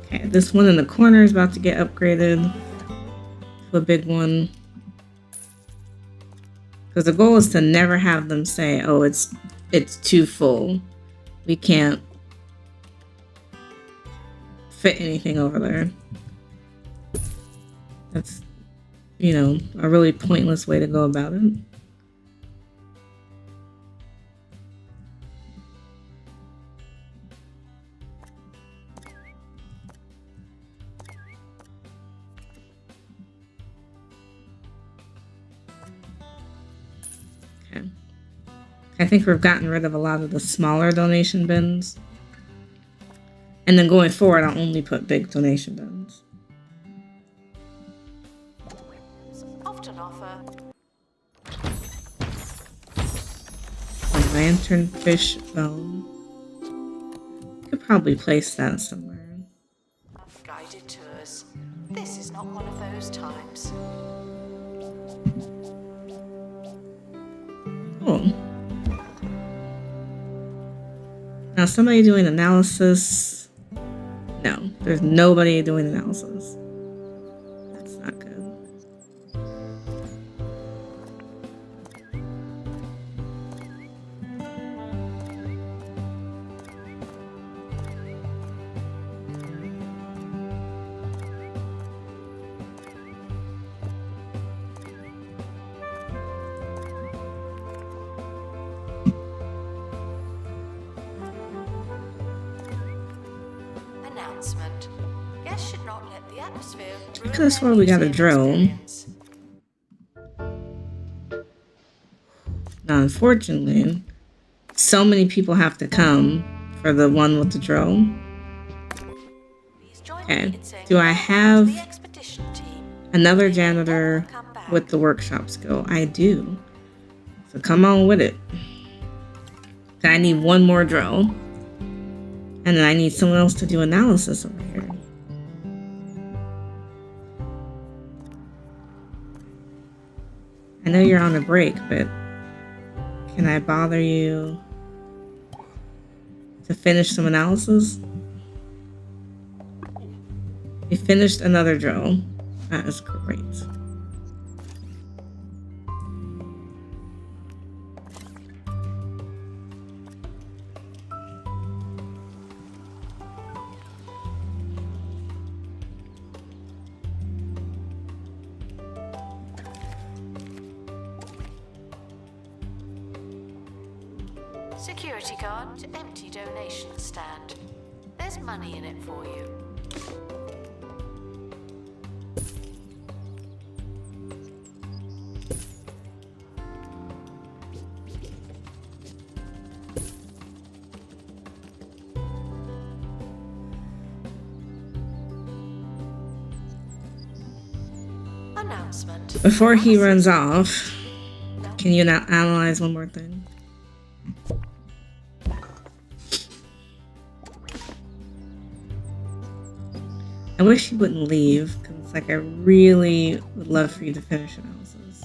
Okay, this one in the corner is about to get upgraded to a big one. Because the goal is to never have them say, oh, it's too full. We can't fit anything over there. That's, a really pointless way to go about it. Okay. I think we've gotten rid of a lot of the smaller donation bins. And then going forward, I'll only put big donation bins. Often offer. A lanternfish bone. Could probably place that somewhere. Guided tours. This is not one of those times. Cool. Now, somebody doing analysis. No, there's nobody doing analysis. That's not good. Announcement. Guests should not let the atmosphere. I could have sworn we got a drill. Now, unfortunately, so many people have to come for the one with the drill. Okay. Do I have another janitor with the workshop skill? I do. So come on with it. I need one more drill. And then I need someone else to do analysis over here. I know you're on a break, but can I bother you to finish some analysis? We finished another drill. That is great. Security guard to empty donation stand. There's money in it for you. Announcement. Before he runs off, can you now analyze one more thing? I wish you wouldn't leave, because it's like I really would love for you to finish analysis.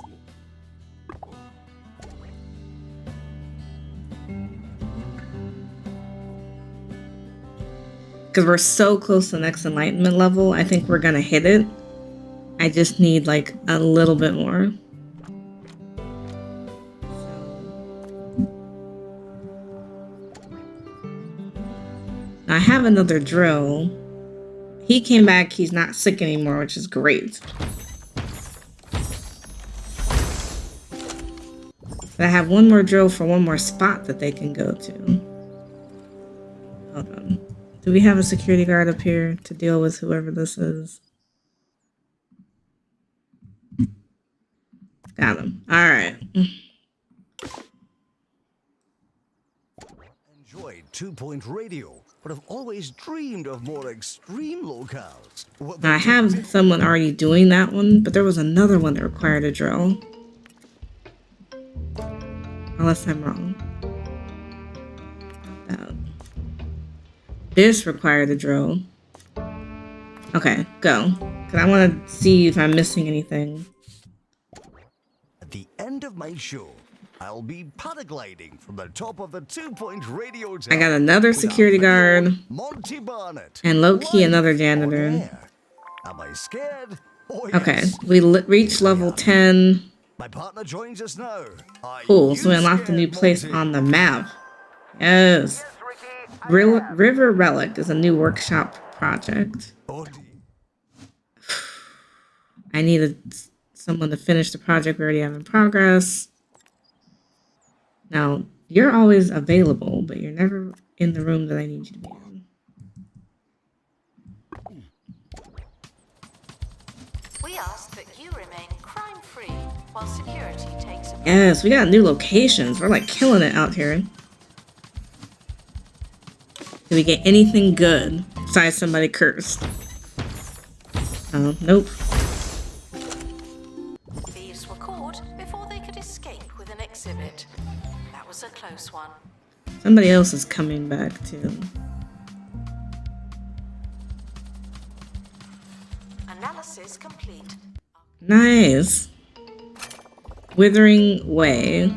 Because we're so close to the next enlightenment level, I think we're gonna hit it. I just need like a little bit more. Now I have another drill. He came back, he's not sick anymore, which is great. But I have one more drill for one more spot that they can go to. Hold on. Do we have a security guard up here to deal with whoever this is? Got him. Alright. Enjoyed 2-Point Radio, but I've always dreamed of more extreme locales. Now, I have someone already doing that one, but there was another one that required a drill. Unless I'm wrong. This required a drill. Okay, go. Because I want to see if I'm missing anything. At the end of my show, I'll be paragliding from the top of the 2-Point Radio tower. I got another security guard. Monty Barnett. And low-key another janitor. Am I scared? Oh, Okay, yes. we reached level 10. My partner joins us now. Cool, so we unlocked a new place on the map. Yes. River Relic is a new workshop project. I needed someone to finish the project we already have in progress. Now, you're always available, but you're never in the room that I need you to be in. We ask that you remain crime-free while security takes a... Yes, we got new locations. We're like killing it out here. Did we get anything good besides somebody cursed? Oh, nope. Thieves were caught before they could escape with an exhibit. That was a close one. Somebody else is coming back too. Analysis complete. Nice. Withering Way.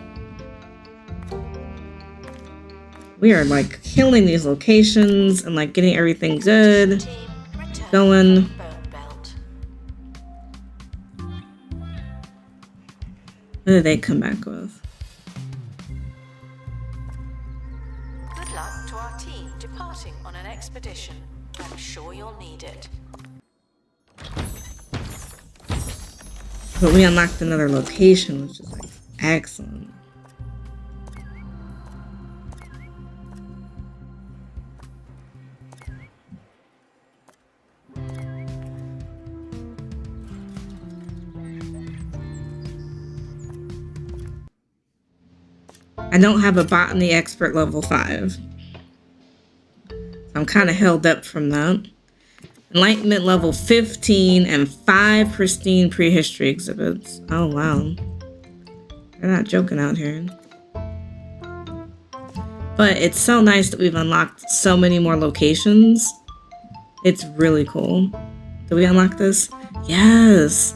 We are like killing these locations and like getting everything good. Team, return Going. to Bone Belt. What did they come back with? Good luck to our team departing on an expedition. I'm sure you'll need it. But we unlocked another location, which is like excellent. I don't have a botany expert level 5. So I'm kind of held up from that. Enlightenment level 15 and 5 pristine prehistory exhibits. Oh, wow. They're not joking out here. But it's so nice that we've unlocked so many more locations. It's really cool. Did we unlock this? Yes.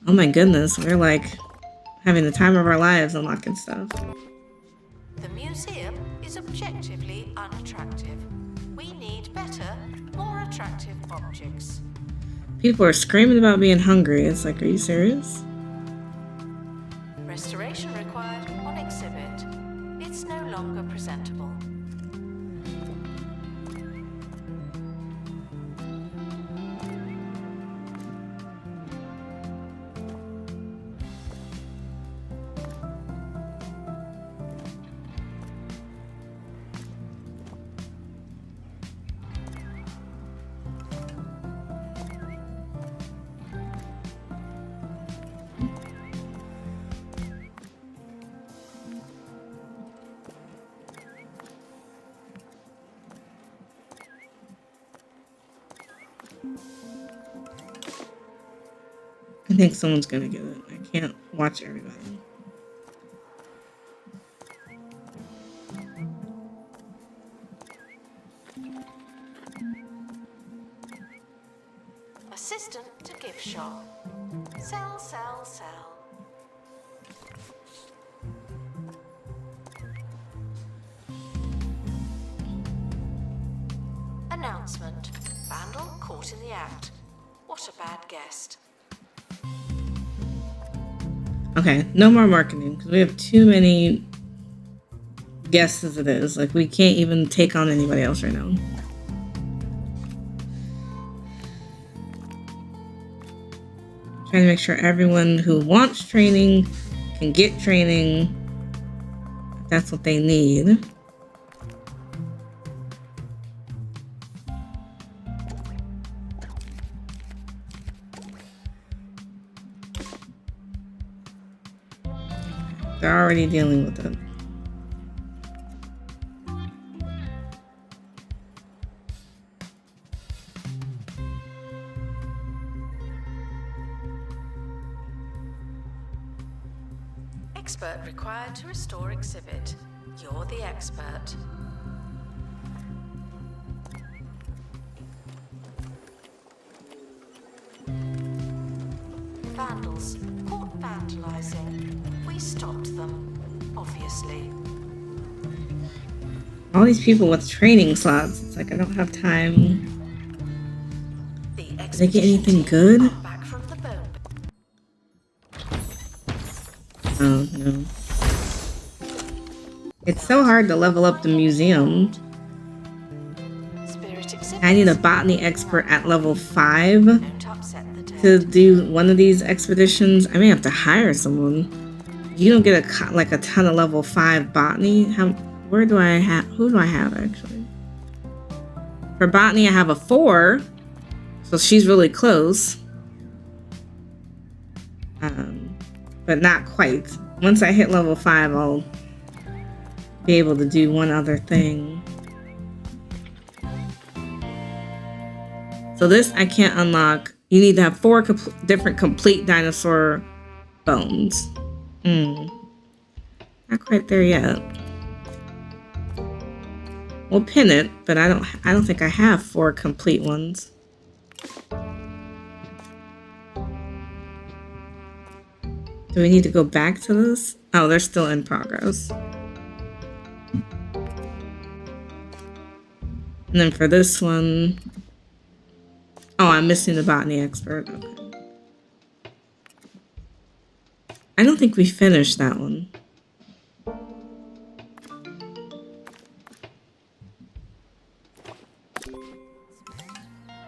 Oh my goodness. We're like having the time of our lives unlocking stuff. The museum is objectively unattractive. We need better, more attractive objects. People are screaming about being hungry. It's like, are you serious? Restoration required on exhibit. It's no longer presentable. I think someone's gonna get it. I can't watch everybody. Assistant to gift shop. Sell, sell, sell. Announcement. Vandal caught in the act. What a bad guest. Okay, no more marketing because we have too many guests as it is. Like, we can't even take on anybody else right now. Trying to make sure everyone who wants training can get training if that's what they need. They're already dealing with it. Expert required to restore exhibit. You're the expert. Vandals caught vandalizing. We stopped them, obviously. All these people with training slots. It's like, I don't have time. The Did they get anything good? back from the bone. Oh, no. It's so hard to level up the museum. Spirit exhibit. I need a botany expert at level 5 Don't upset the dead. to do one of these expeditions. I may have to hire someone. You don't get a ton of level 5 botany. Who do I have actually? For botany, I have a 4, so she's really close. But not quite. Once I hit level 5, I'll be able to do one other thing. So this I can't unlock. You need to have 4 different complete dinosaur bones. Not quite there yet. We'll pin it, but I don't think I have 4 complete ones. Do we need to go back to this? Oh, they're still in progress. And then for this one, oh, I'm missing the botany expert. Okay. I don't think we finished that one.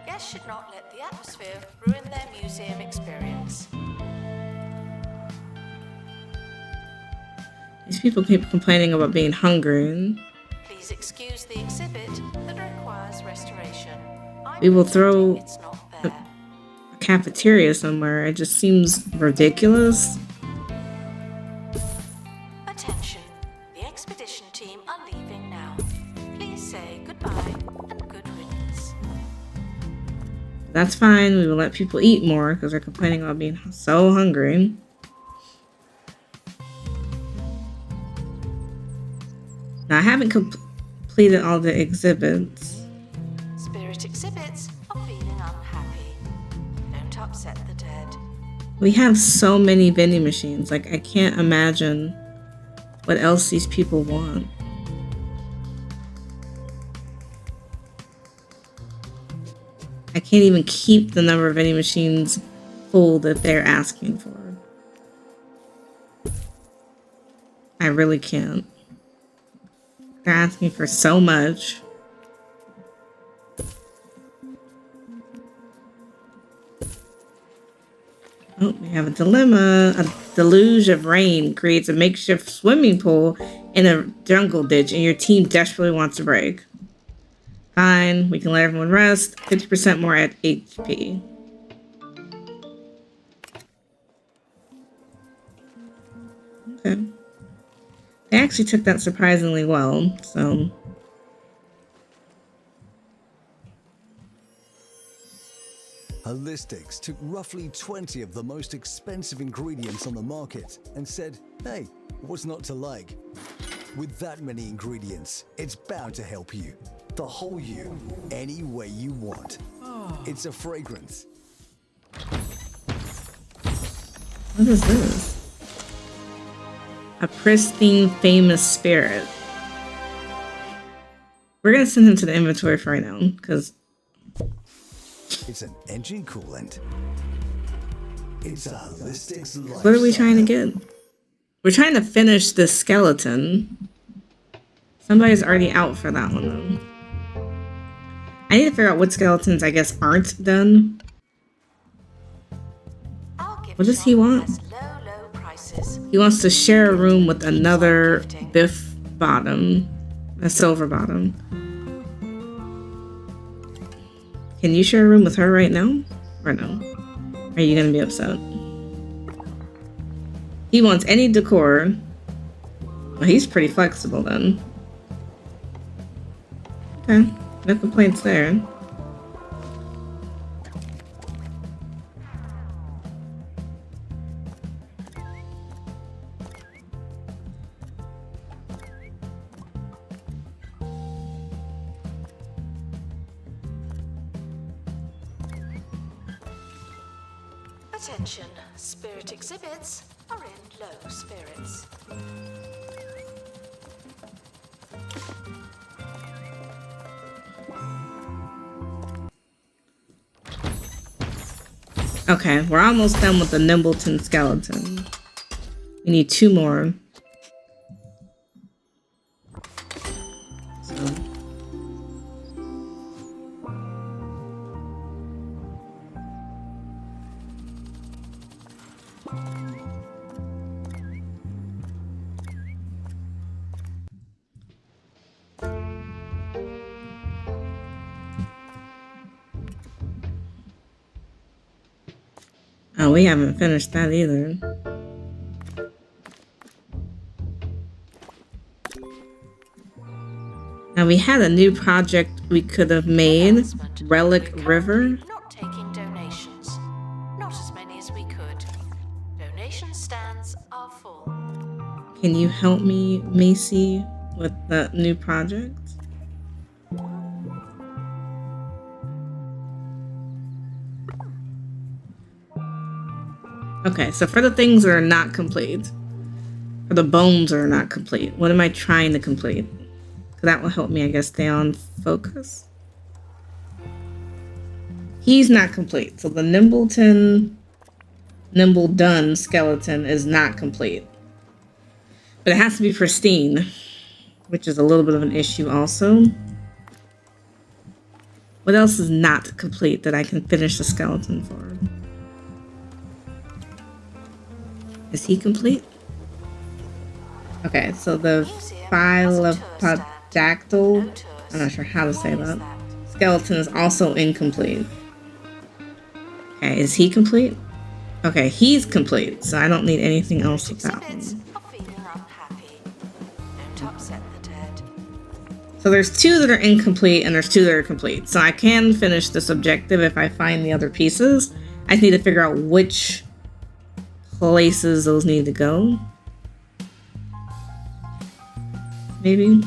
Guests should not let the atmosphere ruin their museum experience. These people keep complaining about being hungry. Please excuse the exhibit that requires restoration. We will throw It's not there. a cafeteria somewhere. It just seems ridiculous. Attention, the expedition team are leaving now. Please say goodbye and good riddance. That's fine. We will let people eat more because they're complaining about being so hungry. Now, I haven't completed all the exhibits. Spirit exhibits are feeling unhappy. Don't upset the dead. We have so many vending machines. Like, I can't imagine what else these people want. I can't even keep the number of vending machines full that they're asking for. I really can't. They're asking for so much. Oh, we have a dilemma. A deluge of rain creates a makeshift swimming pool in a jungle ditch, and your team desperately wants a break. Fine, we can let everyone rest. 50% more at HP. Okay. They actually took that surprisingly well, so... Holistics took roughly 20 of the most expensive ingredients on the market and said, hey, what's not to like? With that many ingredients, it's bound to help you. The whole you, any way you want. It's a fragrance. What is this? A pristine, famous spirit. We're gonna send him to the inventory for right now, because... It's an engine coolant. It's a holistics lifestyle. What are we trying to get? We're trying to finish the skeleton. Somebody's already out for that one, though. I need to figure out what skeletons, I guess, aren't done. What does he want? Low prices. He wants to share a room with another Biff Bottom. A Silver Bottom. Can you share a room with her right now? Or no? Are you gonna be upset? He wants any decor. Well, he's pretty flexible then. Okay, no complaints there. Attention, spirit exhibits are in low spirits. Okay, we're almost done with the Nimbleton skeleton. We need 2 more. So. Oh, we haven't finished that either. Now we had a new project we could have made, Relic River. Not taking donations. Not as many as we could. Donation stands are full. Can you help me, Macy, with the new project? Okay, so for the things that are not complete, for the bones that are not complete, what am I trying to complete? Because that will help me, I guess, stay on focus. He's not complete, so the Nimbledon skeleton is not complete. But it has to be pristine, which is a little bit of an issue also. What else is not complete that I can finish the skeleton for? Is he complete? Okay, so the Philopodactyl, I'm not sure how to say that, skeleton is also incomplete. Okay, is he complete? Okay, he's complete, so I don't need anything else with that one. So there's 2 that are incomplete and there's 2 that are complete. So I can finish this objective if I find the other pieces. I just need to figure out which places those need to go. Maybe.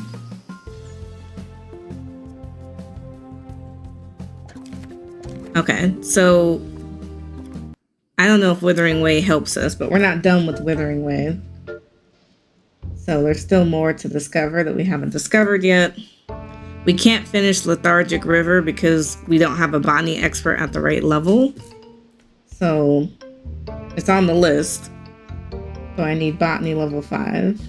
Okay, so I don't know if Withering Way helps us, but we're not done with Withering Way. So there's still more to discover that we haven't discovered yet. We can't finish Lethargic River because we don't have a botany expert at the right level. So it's on the list. So I need botany level 5.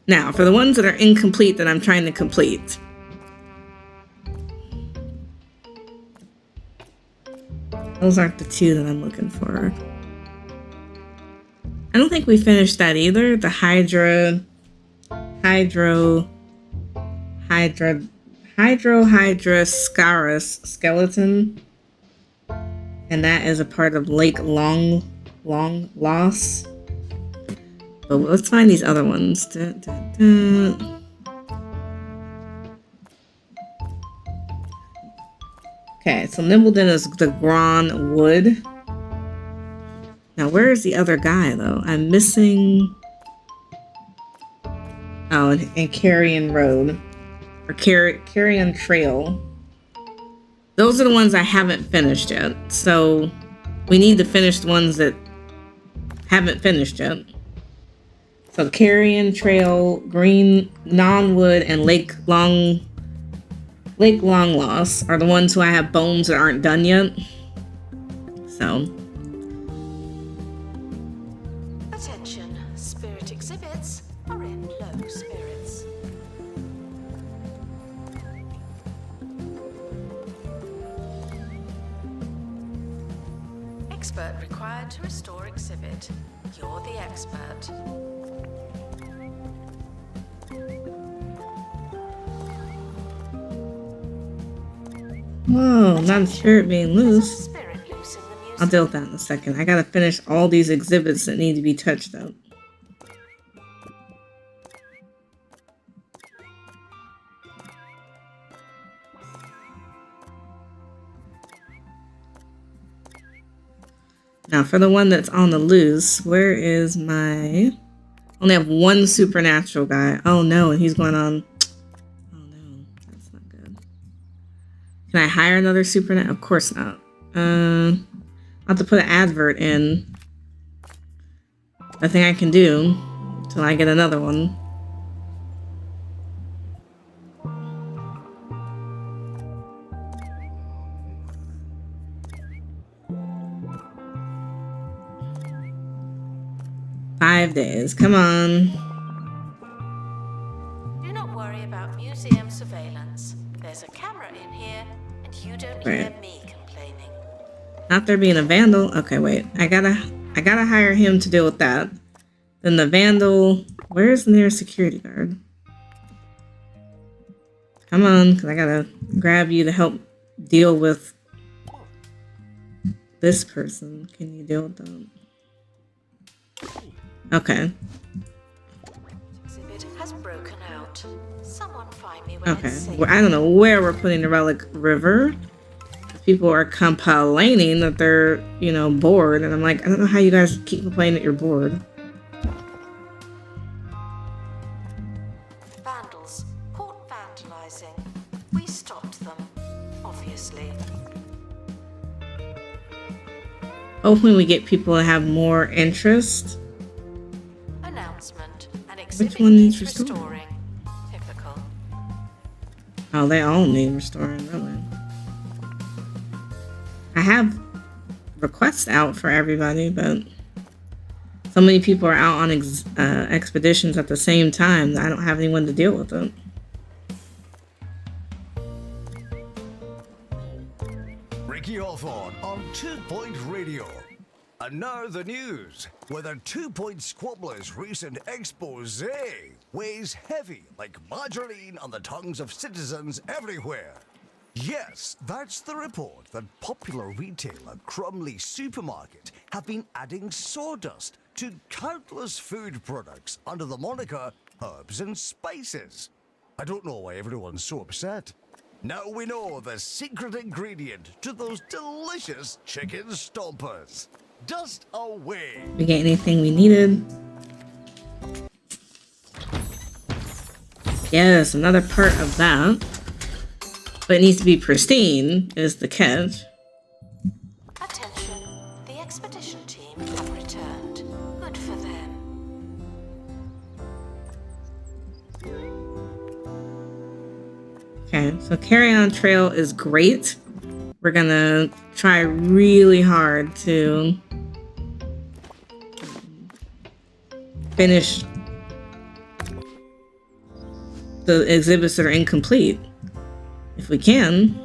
Now, for the ones that are incomplete that I'm trying to complete. Those aren't the 2 that I'm looking for. I don't think we finished that either. The Hydroscarus skeleton. And that is a part of Lake Long Loss. But let's find these other ones. Okay, so Nimbledon is the Gran Wood. Now, where is the other guy, though? I'm missing... Oh, and Carrion Road. Or Carrion Trail. Those are the ones I haven't finished yet. So, we need to finish the ones that haven't finished yet. So, Carrion Trail, Green Non-Wood, and Lake Long Loss are the ones who I have bones that aren't done yet. So... Attention, spirit exhibits are in low spirits. Expert required to restore exhibit. You're the expert. Whoa, not a spirit being loose. Spirit loose in the I'll museum. deal with that in a second. I gotta finish all these exhibits that need to be touched up. Now, for the one that's on the loose, where is my... I only have one supernatural guy. Oh no, and he's going on... Oh no, that's not good. Can I hire another supernatural? Of course not. I'll have to put an advert in. Nothing I can do until I get another one. Five days. Come on. Do not worry about museum surveillance. There's a camera in here, and you don't hear Right. me complaining. Not there being a vandal. Okay, wait. I gotta hire him to deal with that. Then the vandal. Where's the nearest security guard? Come on, because I gotta grab you to help deal with this person. Can you deal with them? Okay. Exhibit has broken out. Someone find me when Okay. it's safe. Well, I don't know where we're putting the relic river. People are complaining that they're, bored. And I'm like, I don't know how you guys keep complaining that you're bored. Vandals caught vandalizing. We stopped them, obviously. Hopefully we get people to have more interest. Announcement. An exhibit one needs needs restoring? restoring. Typical. Oh, they all need restoring, really. I have requests out for everybody, but so many people are out on expeditions at the same time that I don't have anyone to deal with it. Ricky Hawthorne on 2 Point Radio. And now the news, where the 2 Point Squabbler's recent expose weighs heavy like margarine on the tongues of citizens everywhere. Yes, that's the report that popular retailer Crumley Supermarket have been adding sawdust to countless food products under the moniker herbs and spices. I don't know why everyone's so upset. Now we know the secret ingredient to those delicious chicken stompers. Dust away. We get anything we needed? Yes, another part of that. But it needs to be pristine, is the catch. Attention, the expedition team have returned. Good for them. Okay, so Carry On Trail is great. We're gonna try really hard to finish the exhibits that are incomplete. If we can.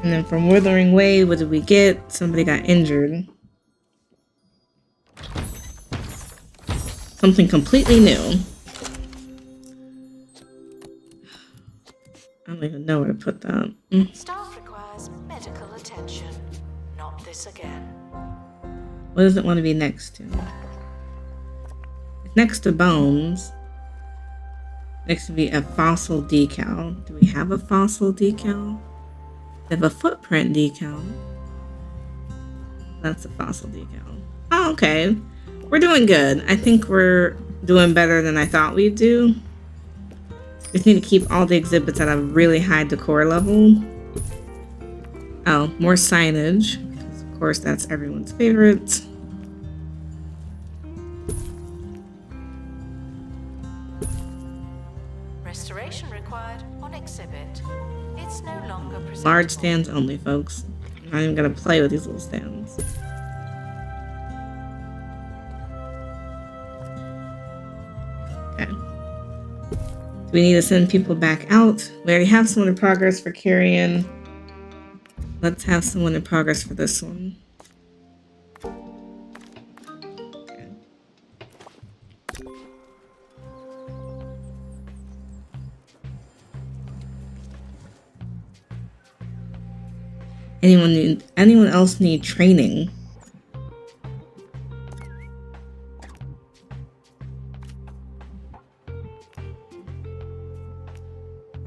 And then from Wuthering Way, what did we get? Somebody got injured. Something completely new. I don't even know where to put that. Staff requires medical attention. Not this again. What does it want to be next to? It's next to bones. Next to be a fossil decal. Do we have a fossil decal? We have a footprint decal. That's a fossil decal. Oh, okay. We're doing good. I think we're doing better than I thought we'd do. Just need to keep all the exhibits at a really high decor level. Oh, more signage. Of course, that's everyone's favorite. Restoration required on exhibit. It's no longer presentable. Large stands only, folks. I'm not even gonna play with these little stands. Okay. Do we need to send people back out? We already have someone in progress for Carrion. Let's have someone in progress for this one. Okay. Anyone else need training?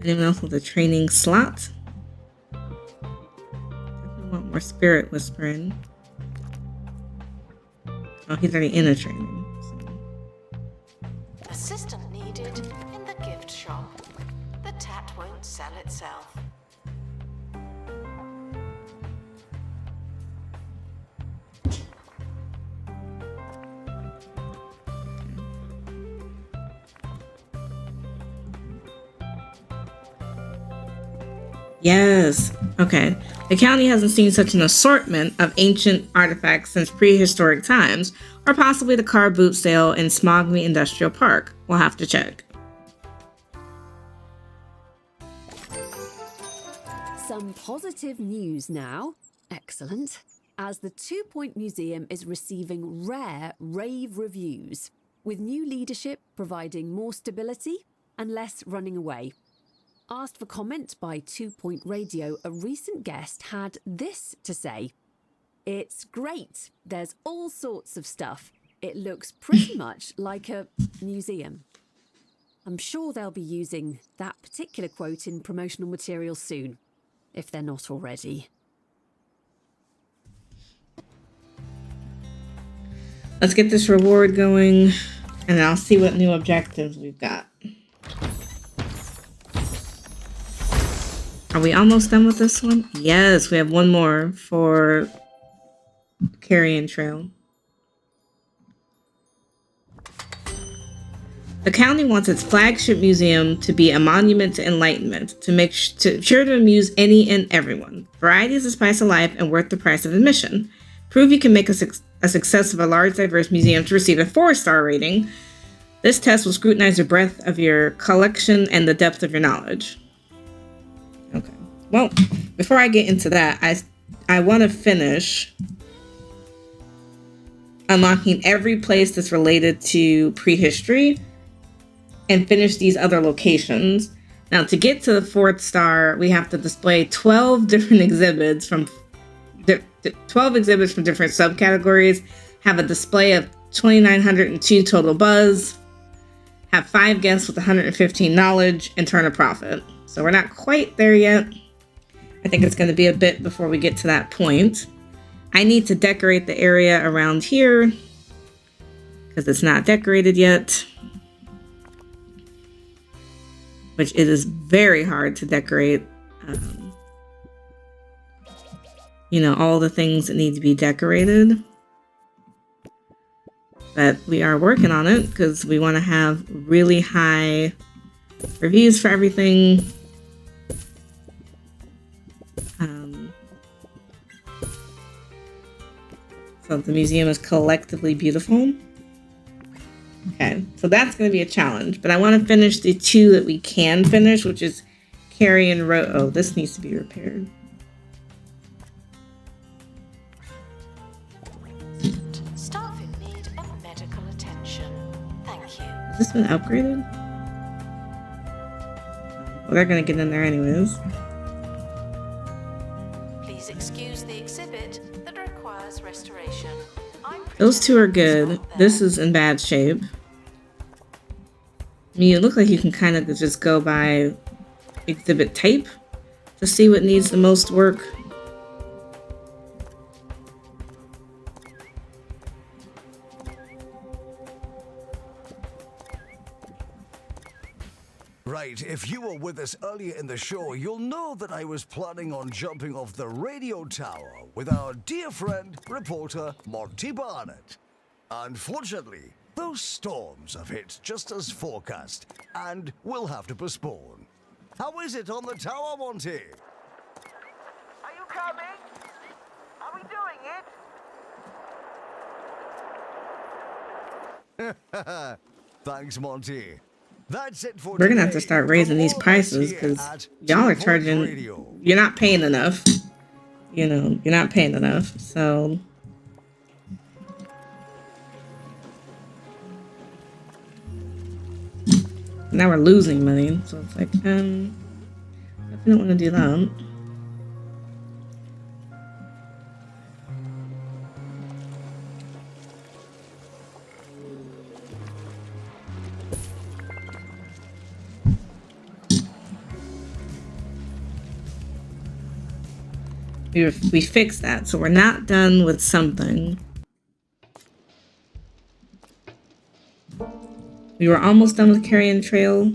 Anyone else with a training slot? Definitely want more spirit whispering. Oh, he's already in a training. So. Assistant needed in the gift shop. The tat won't sell itself. Yes. Okay. The county hasn't seen such an assortment of ancient artifacts since prehistoric times, or possibly the car boot sale in Smogmy Industrial Park. We'll have to check. Some positive news now. Excellent. As the 2 Point Museum is receiving rare rave reviews, with new leadership providing more stability and less running away. Asked for comment by 2 Point Radio, a recent guest had this to say. It's great. There's all sorts of stuff. It looks pretty much like a museum. I'm sure they'll be using that particular quote in promotional material soon, if they're not already. Let's get this reward going, and I'll see what new objectives we've got. Are we almost done with this one? Yes, we have one more for Carrion Trail. The county wants its flagship museum to be a monument to enlightenment, to make sure to amuse any and everyone. Variety is the spice of life and worth the price of admission. Prove you can make a success of a large, diverse museum to receive a 4-star rating. This test will scrutinize the breadth of your collection and the depth of your knowledge. Okay. Well, before I get into that, I want to finish unlocking every place that's related to prehistory and finish these other locations. Now, to get to the 4th star, we have to display 12 different exhibits from 12 exhibits from different subcategories, have a display of 2,902 total buzz, have 5 guests with 115 knowledge, and turn a profit. So we're not quite there yet. I think it's going to be a bit before we get to that point. I need to decorate the area around here because it's not decorated yet, which it is very hard to decorate. All the things that need to be decorated. But we are working on it because we want to have really high reviews for everything. So the museum is collectively beautiful. Okay, so that's going to be a challenge. But I want to finish the 2 that we can finish, which is Carrion Road. Oh, this needs to be repaired. Staff in need of medical attention. Thank you. Has this been upgraded? Well, they're going to get in there anyways. Please excuse the exhibit that requires restoration. Those 2 are good. This is in bad shape. I mean, it looks like you can kind of just go by exhibit type to see what needs the most work. Right, if you were with us earlier in the show, you'll know that I was planning on jumping off the radio tower with our dear friend, reporter Monty Barnett. Unfortunately, those storms have hit just as forecast, and we'll have to postpone. How is it on the tower, Monty? Are you coming? Are we doing it? Thanks, Monty. That's it for We're gonna have today. to start raising these prices because y'all are charging. You're not paying enough. You're not paying enough. So now we're losing money. So it's like, I don't want to do that. We fixed that, so we're not done with something. We were almost done with Carrion Trail.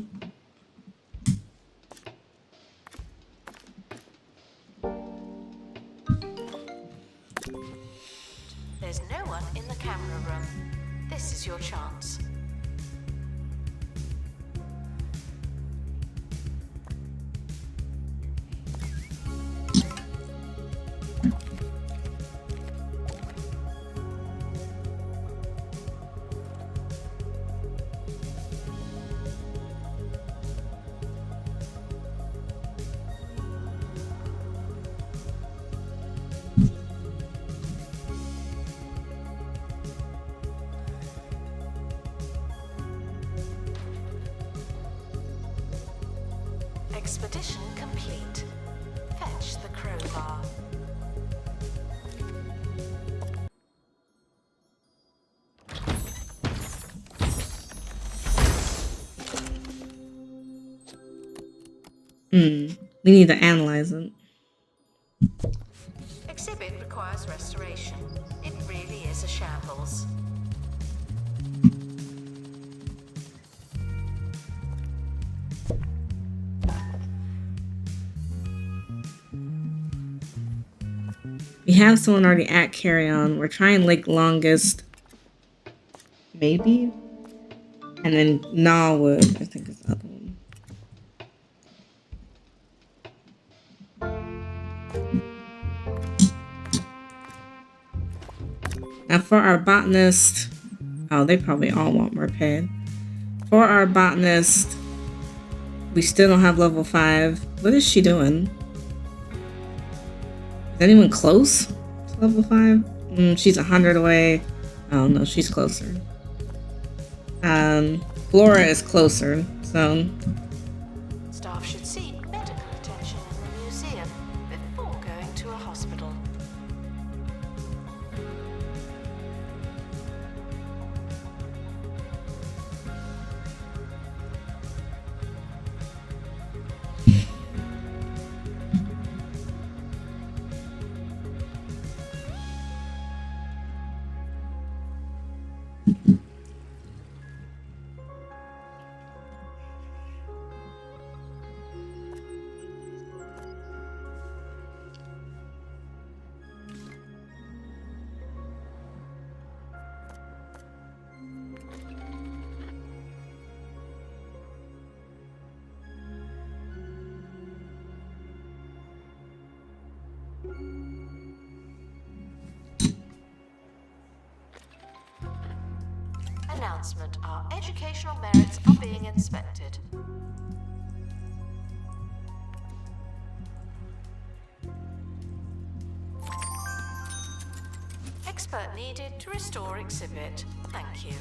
There's no one in the camera room. This is your chance. Expedition complete. Fetch the crowbar. We need to analyze it. Exhibit requires restoration. It really is a shambles. We have someone already at Carry On. We're trying Lake Longest. Maybe? And then Gnawwood, I think is the other one. Now for our botanist, oh, they probably all want more pay. For our botanist, we still don't have level 5. What is she doing? Is anyone close to level 5? She's 100 away. Oh no, she's closer. Flora is closer, so Staff should seek medical attention in the museum before going to a hospital. Announcement: our educational merits are being inspected. Expert needed to restore exhibit. Thank you.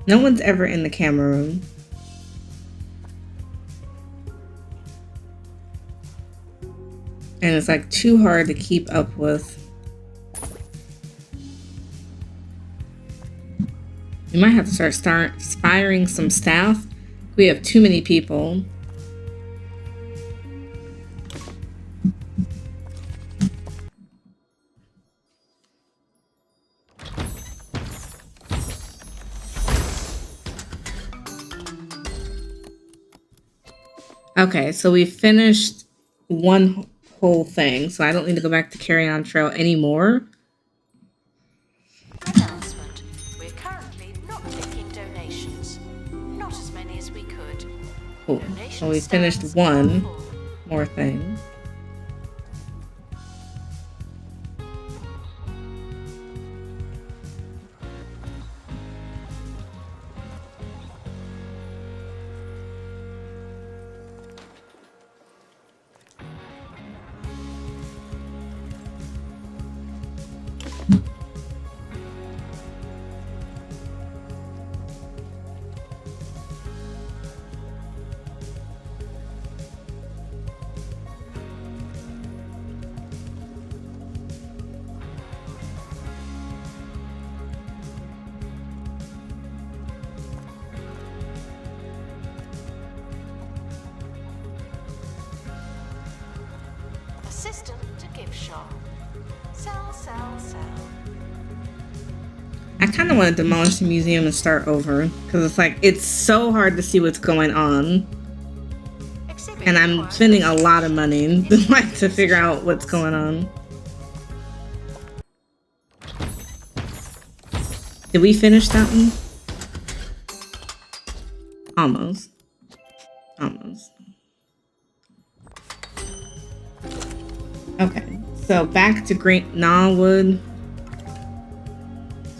no one's ever in the camera room. And it's like too hard to keep up with. We might have to start firing some staff. We have too many people. Okay, so we finished one whole thing, so I don't need to go back to Carry On Trail anymore. Announcement: we're currently not taking donations. Not as many as we could. Cool. Donation So we finished stands one are full. more thing. Assistant to gift shop. Sell, sell, sell. I kind of want to demolish the museum and start over because it's like it's so hard to see what's going on, Exhibit and I'm requires spending a lot of money like to figure out what's going on. Did we finish that one? Almost. Almost. Okay, so back to Great Gnawwood.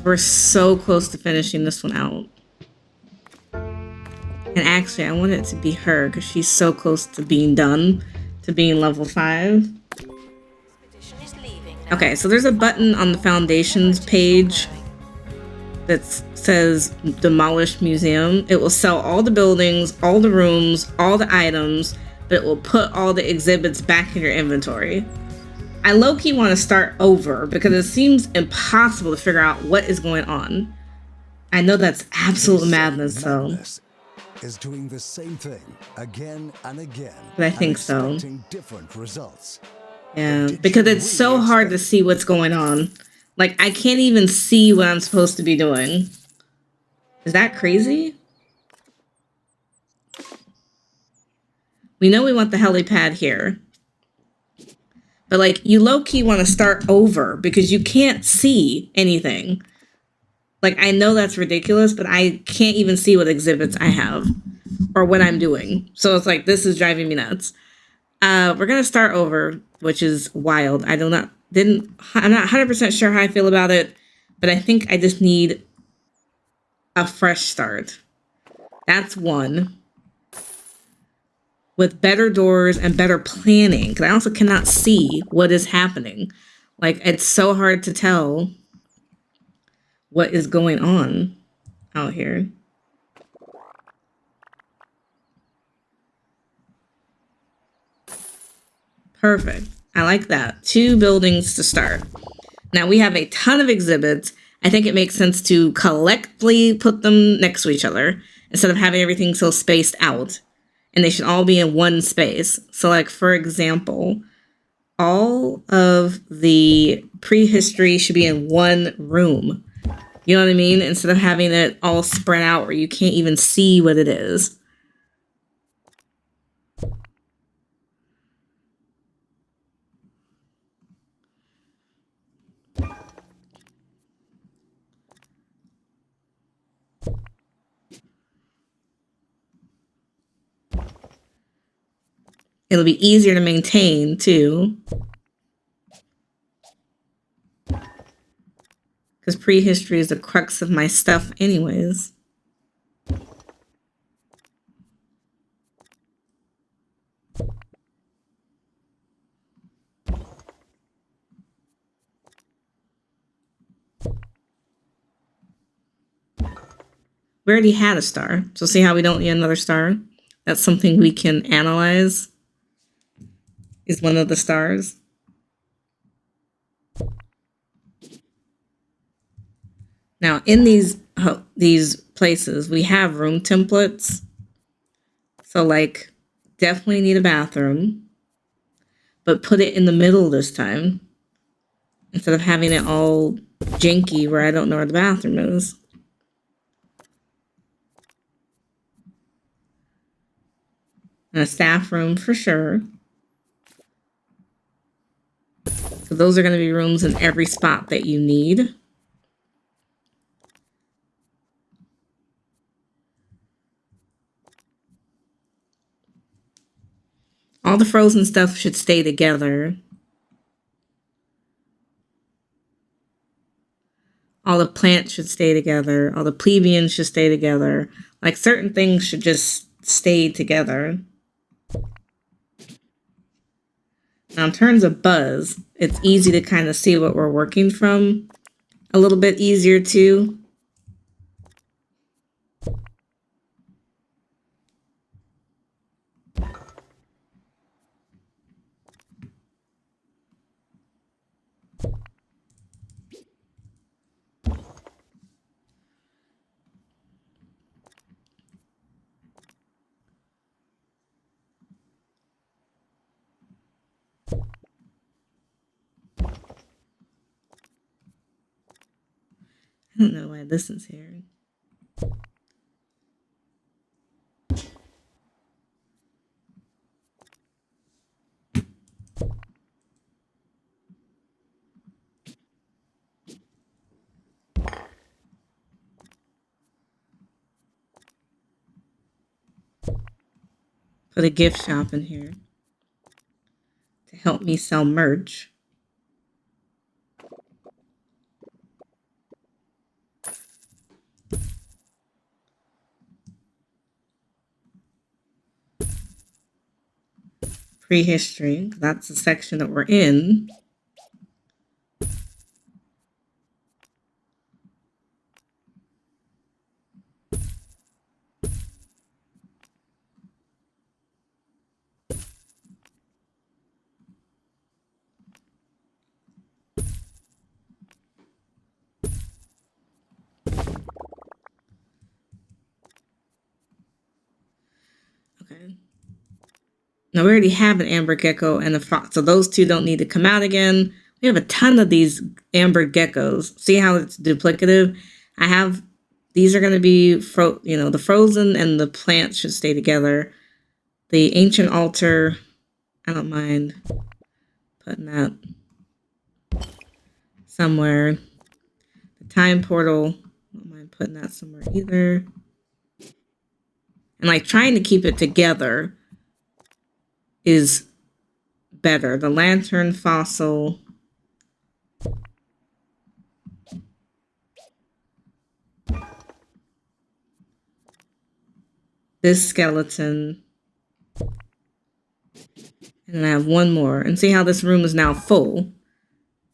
We're so close to finishing this one out. And actually, I want it to be her because she's so close to being done, to being level 5. Expedition is leaving now. Okay, so there's a button on the Foundations page that says Demolish Museum. It will sell all the buildings, all the rooms, all the items, but it will put all the exhibits back in your inventory. I low-key want to start over because it seems impossible to figure out what is going on. I know that's absolute madness, though. Madness is doing the same thing again and again. But I think and so. expecting different results. Yeah, Did because you it's so really hard to expect- see what's going on. Like, I can't even see what I'm supposed to be doing. Is that crazy? We know we want the helipad here. But, like, you low-key want to start over because you can't see anything. Like, I know that's ridiculous, but I can't even see what exhibits I have or what I'm doing. So it's like, this is driving me nuts. We're going to start over, which is wild. I'm not 100% sure how I feel about it, but I think I just need a fresh start. That's one. with better doors and better planning. Because I also cannot see what is happening. Like, it's so hard to tell what is going on out here. Perfect. I like that. 2 buildings to start. Now we have a ton of exhibits. I think it makes sense to collectively put them next to each other instead of having everything so spaced out. And they should all be in one space. So, like, for example, all of the prehistory should be in one room. You know what I mean? Instead of having it all spread out where you can't even see what it is. It'll be easier to maintain, too. Because prehistory is the crux of my stuff anyways. We already had a star. So see how we don't need another star? That's something we can analyze. Is one of the stars. Now, in these places, we have room templates. So, like, definitely need a bathroom. But put it in the middle this time. Instead of having it all janky where I don't know where the bathroom is. And a staff room for sure. So those are going to be rooms in every spot that you need. All the frozen stuff should stay together. All the plants should stay together. All the plebeians should stay together. Like, certain things should just stay together. Now, in terms of buzz, it's easy to kind of see what we're working from. A little bit easier, too. I don't know why this is here. Put a gift shop in here to help me sell merch. Prehistory, that's the section that we're in. Okay. Now, we already have an amber gecko and a fox, so those two don't need to come out again. We have a ton of these amber geckos. See how it's duplicative? These are going to be, the frozen and the plants should stay together. The ancient altar, I don't mind putting that somewhere. The time portal, I don't mind putting that somewhere either. And, like, trying to keep it together is better. The lantern fossil. This skeleton. And then I have one more. And see how this room is now full.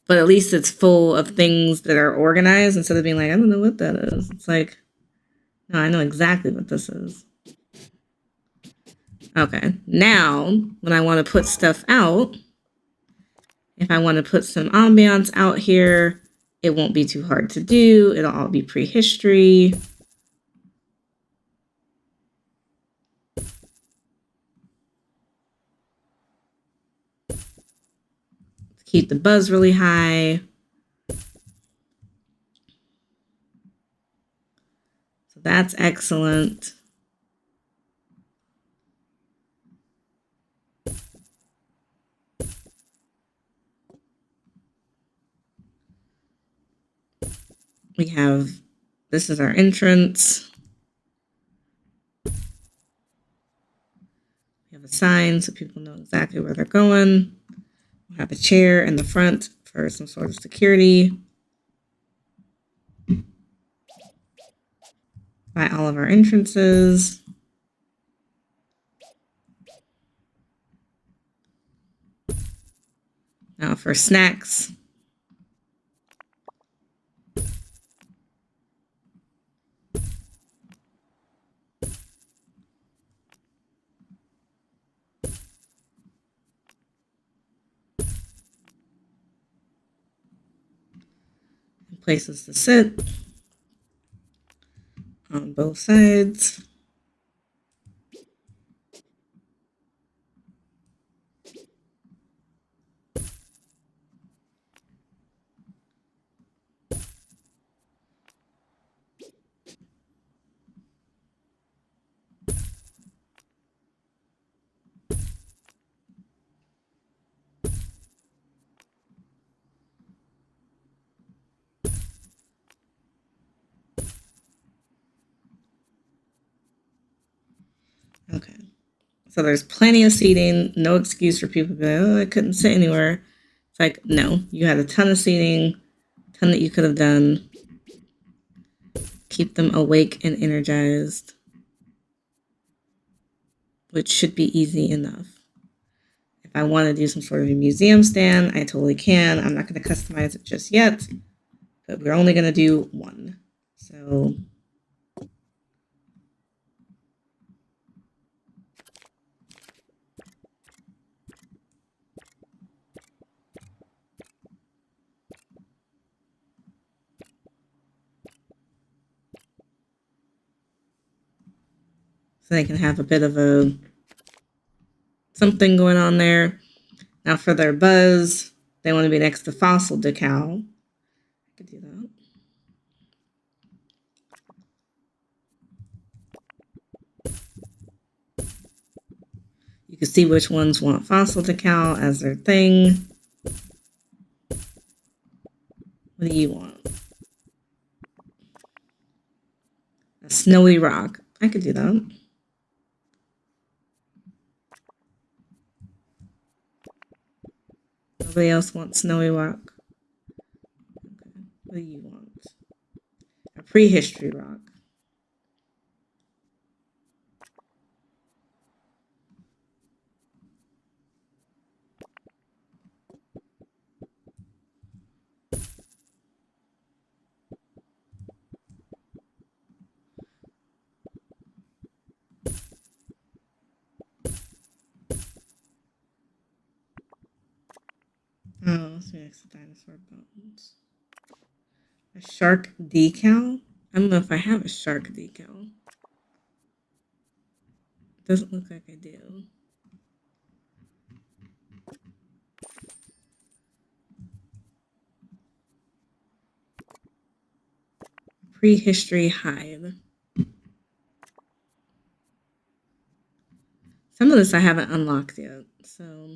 But at least it's full of things that are organized instead of being like, I don't know what that is. It's like, no, I know exactly what this is. Okay, now when I want to put stuff out, if I want to put some ambiance out here, it won't be too hard to do. It'll all be prehistory. Keep the buzz really high. So that's excellent. We have, this is our entrance. We have a sign so people know exactly where they're going. We'll have a chair in the front for some sort of security. By all of our entrances. Now for snacks. Places to sit on both sides. Okay. So there's plenty of seating, no excuse for people to be like, oh, I couldn't sit anywhere. It's like, no, you had a ton of seating, a ton that you could have done. Keep them awake and energized, which should be easy enough. If I want to do some sort of a museum stand, I totally can. I'm not going to customize it just yet, but we're only going to do one. So they can have a bit of a something going on there. Now for their buzz, they want to be next to fossil decal. I could do that. You can see which ones want fossil decal as their thing. What do you want? A snowy rock. I could do that. Nobody else wants snowy rock. Okay. What do you want? A prehistory rock. Oh, let's do next to dinosaur bones. A shark decal? I don't know if I have a shark decal. Doesn't look like I do. Prehistory hide. Some of this I haven't unlocked yet, so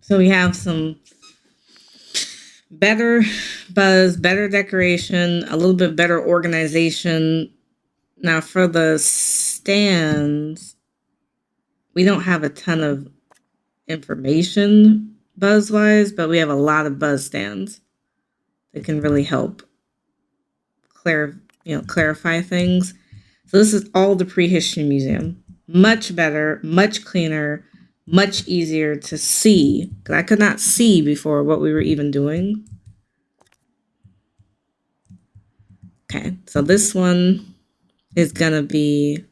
So we have some better buzz, better decoration, a little bit better organization. Now for the stands, we don't have a ton of information buzz-wise, but we have a lot of buzz stands that can really help clarify things. So this is all the prehistory museum. Much better, much cleaner, much easier to see. Because I could not see before what we were even doing. Okay, so this one is going to be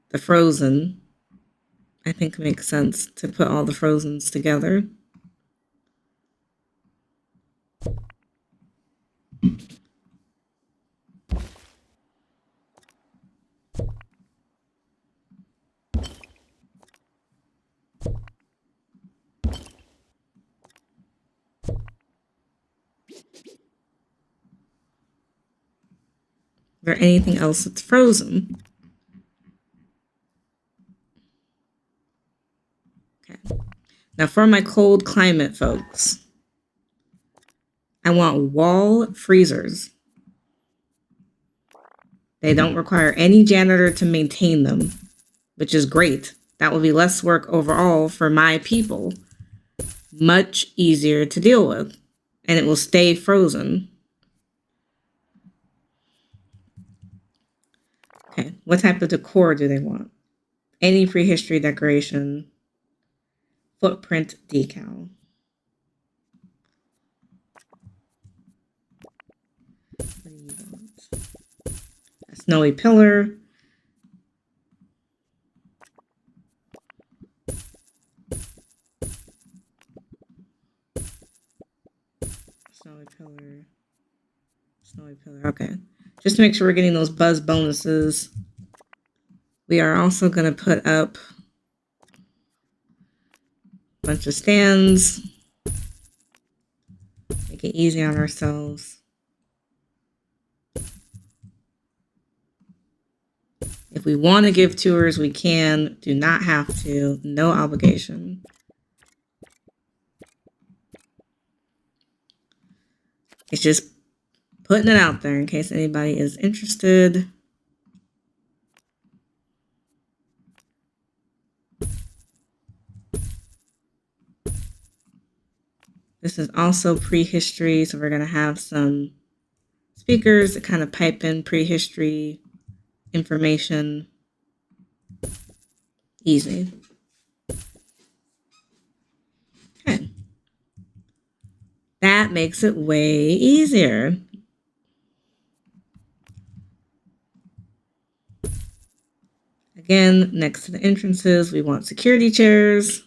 the Frozen. I think it makes sense to put all the Frozens together. Is there anything else that's frozen? Okay. Now for my cold climate folks, I want wall freezers. They don't require any janitor to maintain them, which is great. That will be less work overall for my people. Much easier to deal with. And it will stay frozen. Okay, what type of decor do they want? Any prehistory decoration. Footprint decal. What do you want? A snowy pillar. Snowy pillar. Okay. Just to make sure we're getting those buzz bonuses. We are also going to put up a bunch of stands. Make it easy on ourselves. If we want to give tours, we can. Do not have to. No obligation. It's just putting it out there in case anybody is interested. This is also prehistory, so we're going to have some speakers that kind of pipe in prehistory information. Easy. Okay. That makes it way easier. Again, next to the entrances, we want security chairs.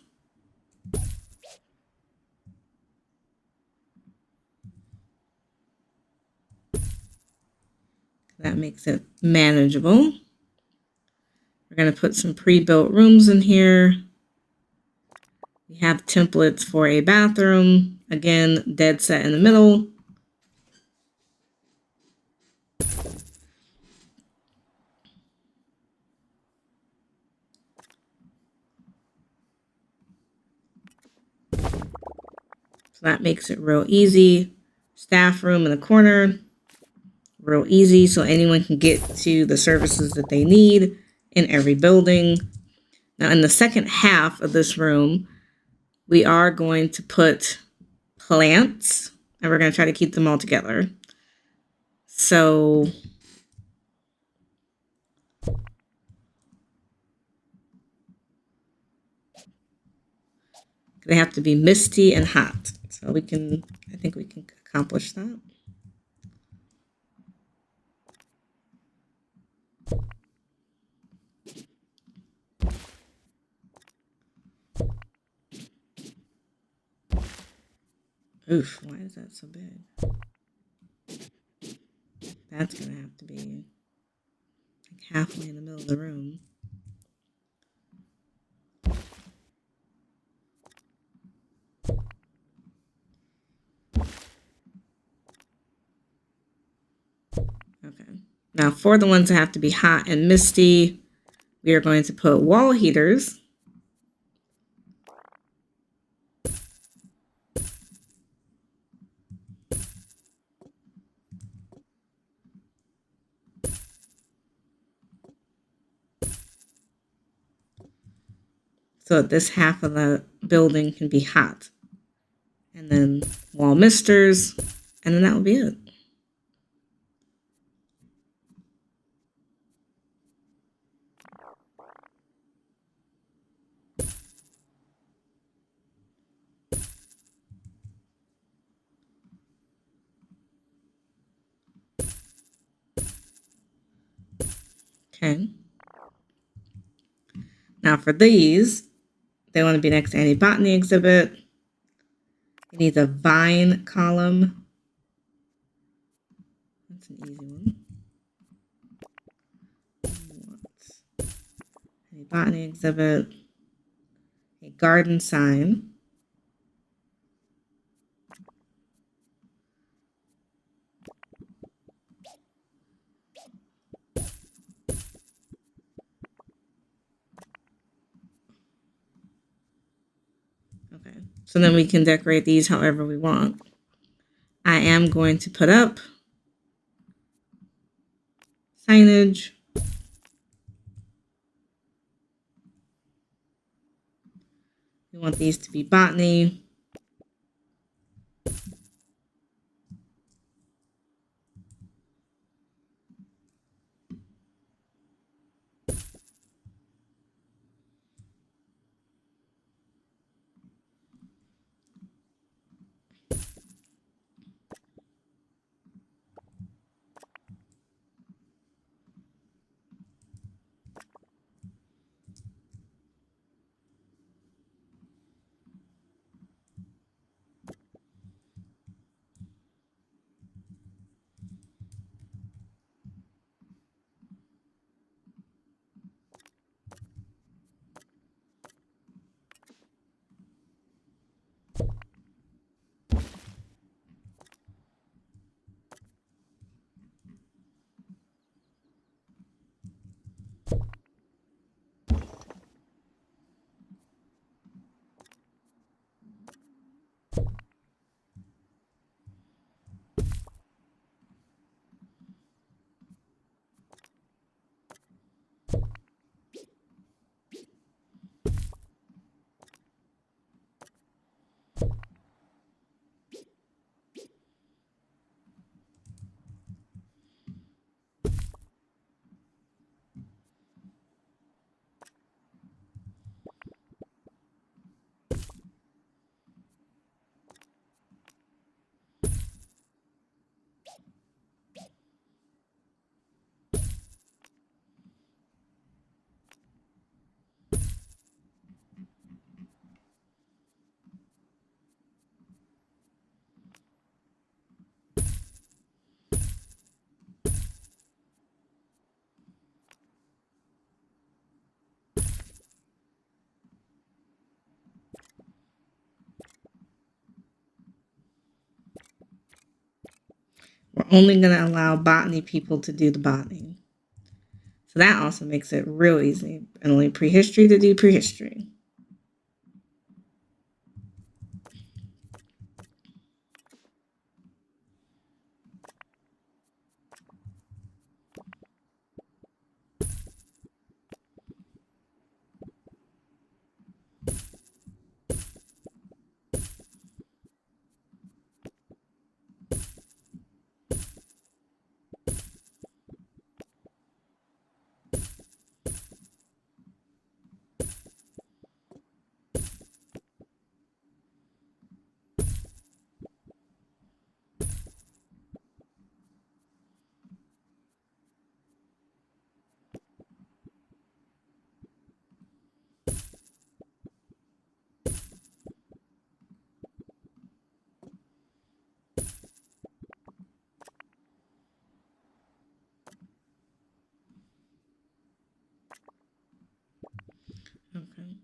That makes it manageable. We're going to put some pre-built rooms in here. We have templates for a bathroom. Again, dead set in the middle. So that makes it real easy. Staff room in the corner. Real easy so anyone can get to the services that they need in every building. Now in the second half of this room, we are going to put plants and we're going to try to keep them all together. So they have to be misty and hot. So I think we can accomplish that. Oof, why is that so big? That's going to have to be like halfway in the middle of the room. Okay. Now for the ones that have to be hot and misty, we are going to put wall heaters. so that this half of the building can be hot. And then wall misters, and then that will be it. Okay. Now for these, they want to be next to any botany exhibit. You need the vine column. That's an easy one. A botany exhibit. A garden sign. Okay, so then we can decorate these however we want. I am going to put up signage. We want these to be botany. We're only going to allow botany people to do the botany. So that also makes it real easy. And only prehistory to do prehistory. Okay.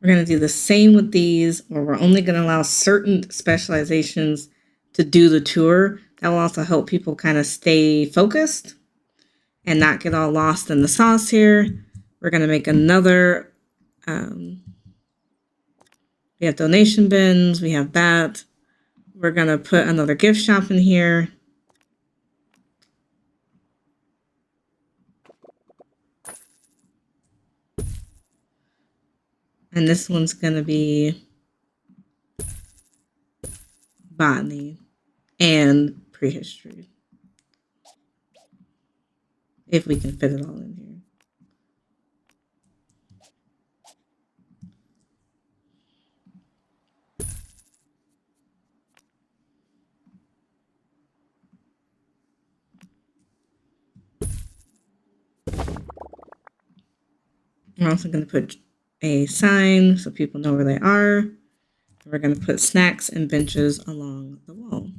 We're going to do the same with these, where we're only going to allow certain specializations to do the tour. That will also help people kind of stay focused and not get all lost in the sauce here. We're going to make another, we have donation bins, we have that. We're going to put another gift shop in here. And this one's going to be botany and prehistory. If we can fit it all in here. We're also going to put a sign so people know where they are. We're going to put snacks and benches along the wall.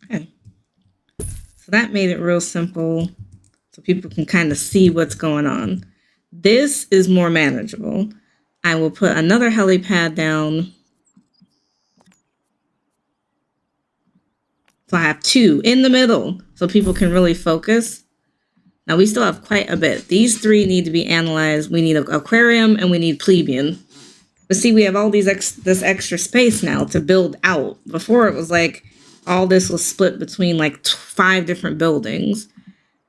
Okay. So that made it real simple so people can kind of see what's going on. This is more manageable. I will put another helipad down. So I have two in the middle so people can really focus. Now we still have quite a bit. These three need to be analyzed. We need an aquarium and we need plebeian. But see, we have all this extra space now to build out. Before it was like all this was split between like 5 different buildings.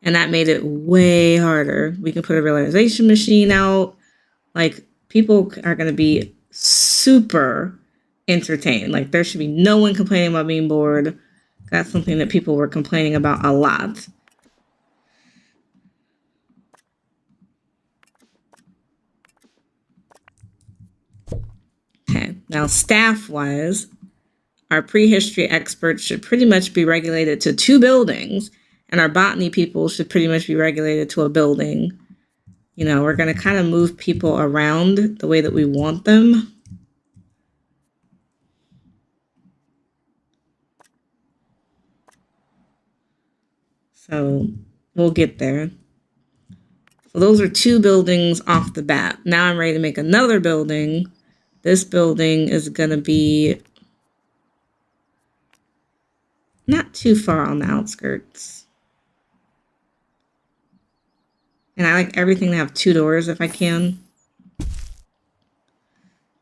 And that made it way harder. We can put a realization machine out. Like, people are going to be super entertained. Like, there should be no one complaining about being bored. That's something that people were complaining about a lot. Okay, now staff-wise, our prehistory experts should pretty much be regulated to 2 buildings, and our botany people should pretty much be regulated to a building. You know, we're going to kind of move people around the way that we want them. So we'll get there. So those are 2 buildings off the bat. Now I'm ready to make another building. This building is going to be not too far on the outskirts. And I like everything to have 2 doors if I can.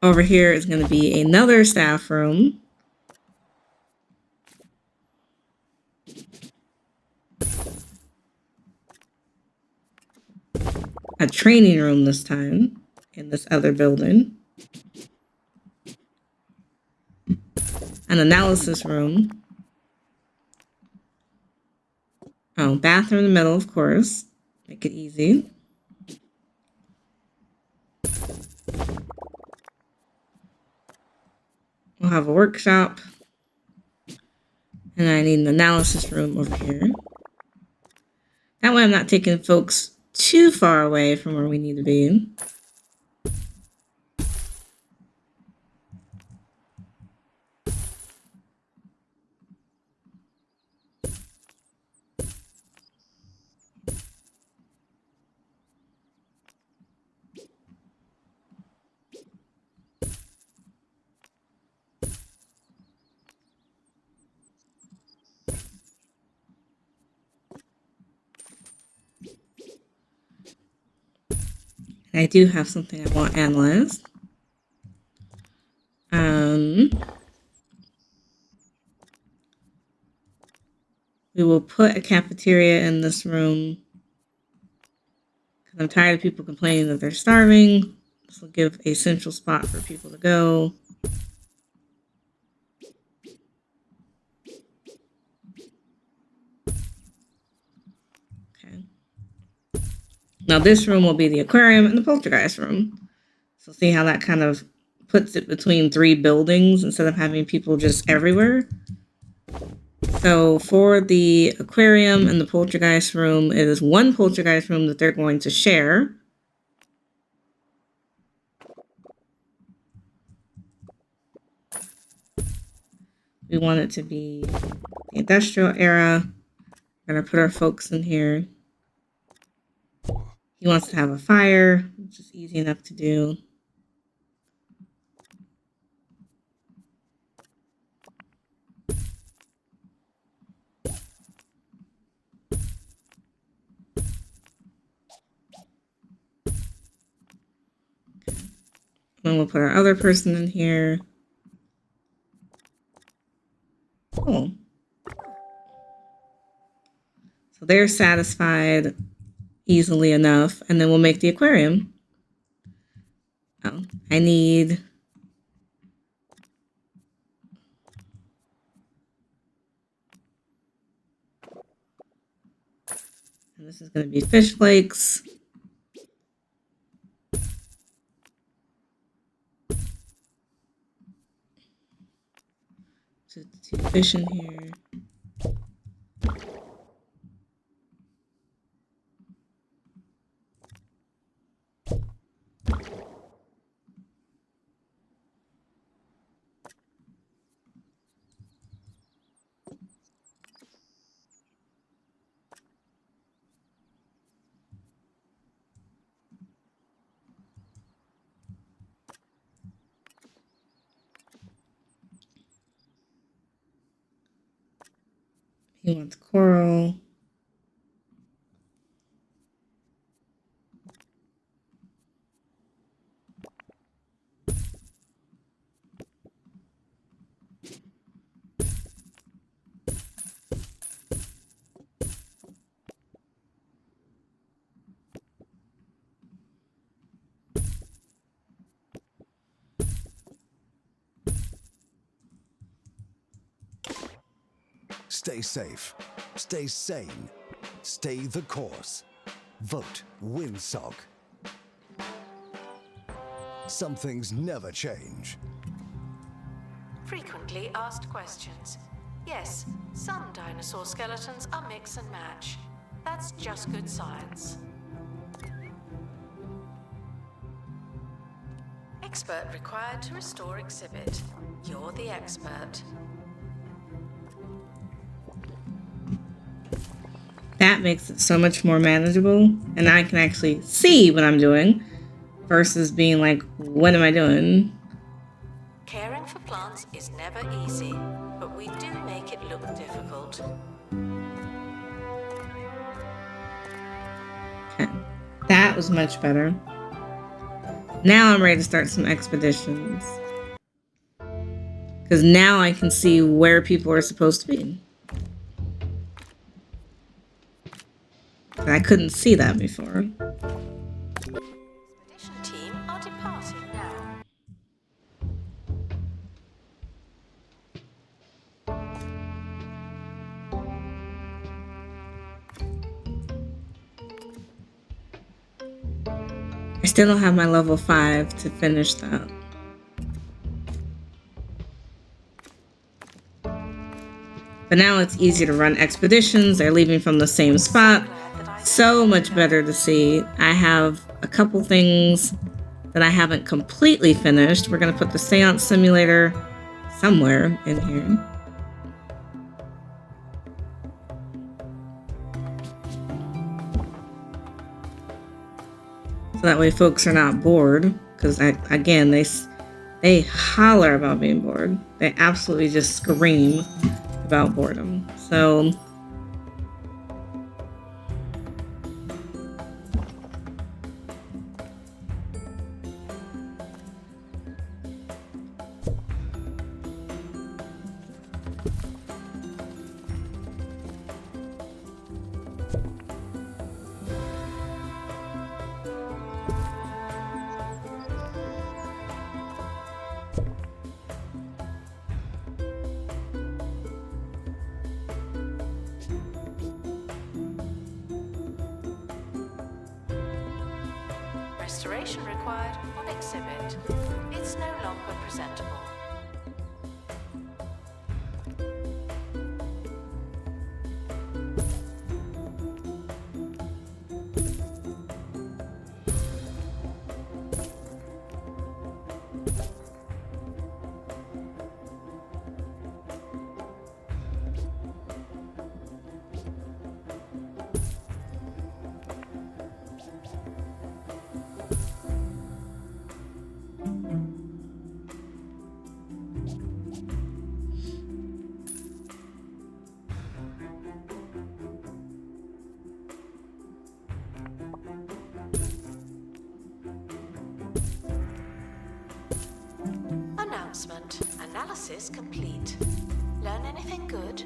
Over here is going to be another staff room. A training room this time in this other building. An analysis room. Oh, bathroom in the middle, of course. Make it easy. We'll have a workshop. And I need an analysis room over here. That way I'm not taking folks too far away from where we need to be. I do have something I want analyzed. We will put a cafeteria in this room because I'm tired of people complaining that they're starving. This will give a central spot for people to go. Okay. Now this room will be the aquarium and the poltergeist room. So see how that kind of puts it between 3 buildings instead of having people just everywhere. So for the aquarium and the poltergeist room, it is 1 poltergeist room that they're going to share. We want it to be the industrial era. We're gonna put our folks in here. He wants to have a fire, which is easy enough to do. Then we'll put our other person in here. Cool. So they're satisfied easily enough. And then we'll make the aquarium. Oh, I need... And this is going to be fish flakes. Two fish in here. He wants coral. Stay safe. Stay sane. Stay the course. Vote Windsock. Some things never change. Frequently asked questions. Yes, some dinosaur skeletons are mix and match. That's just good science. Expert required to restore exhibit. You're the expert. That makes it so much more manageable, and I can actually see what I'm doing versus being like, what am I doing? Caring for plants is never easy, but we do make it look difficult. Okay. That was much better. Now I'm ready to start some expeditions. Because now I can see where people are supposed to be. I couldn't see that before. Expedition team are departing now. I still don't have my level 5 to finish that. But now it's easy to run expeditions. They're leaving from the same spot. So much better to see. I have a couple things that I haven't completely finished. We're going to put the Seance Simulator somewhere in here. So that way folks are not bored. Because, again, they holler about being bored. They absolutely just scream about boredom. So... Restoration required on exhibit. It's no longer presentable. Announcement. Analysis complete. Learn anything good?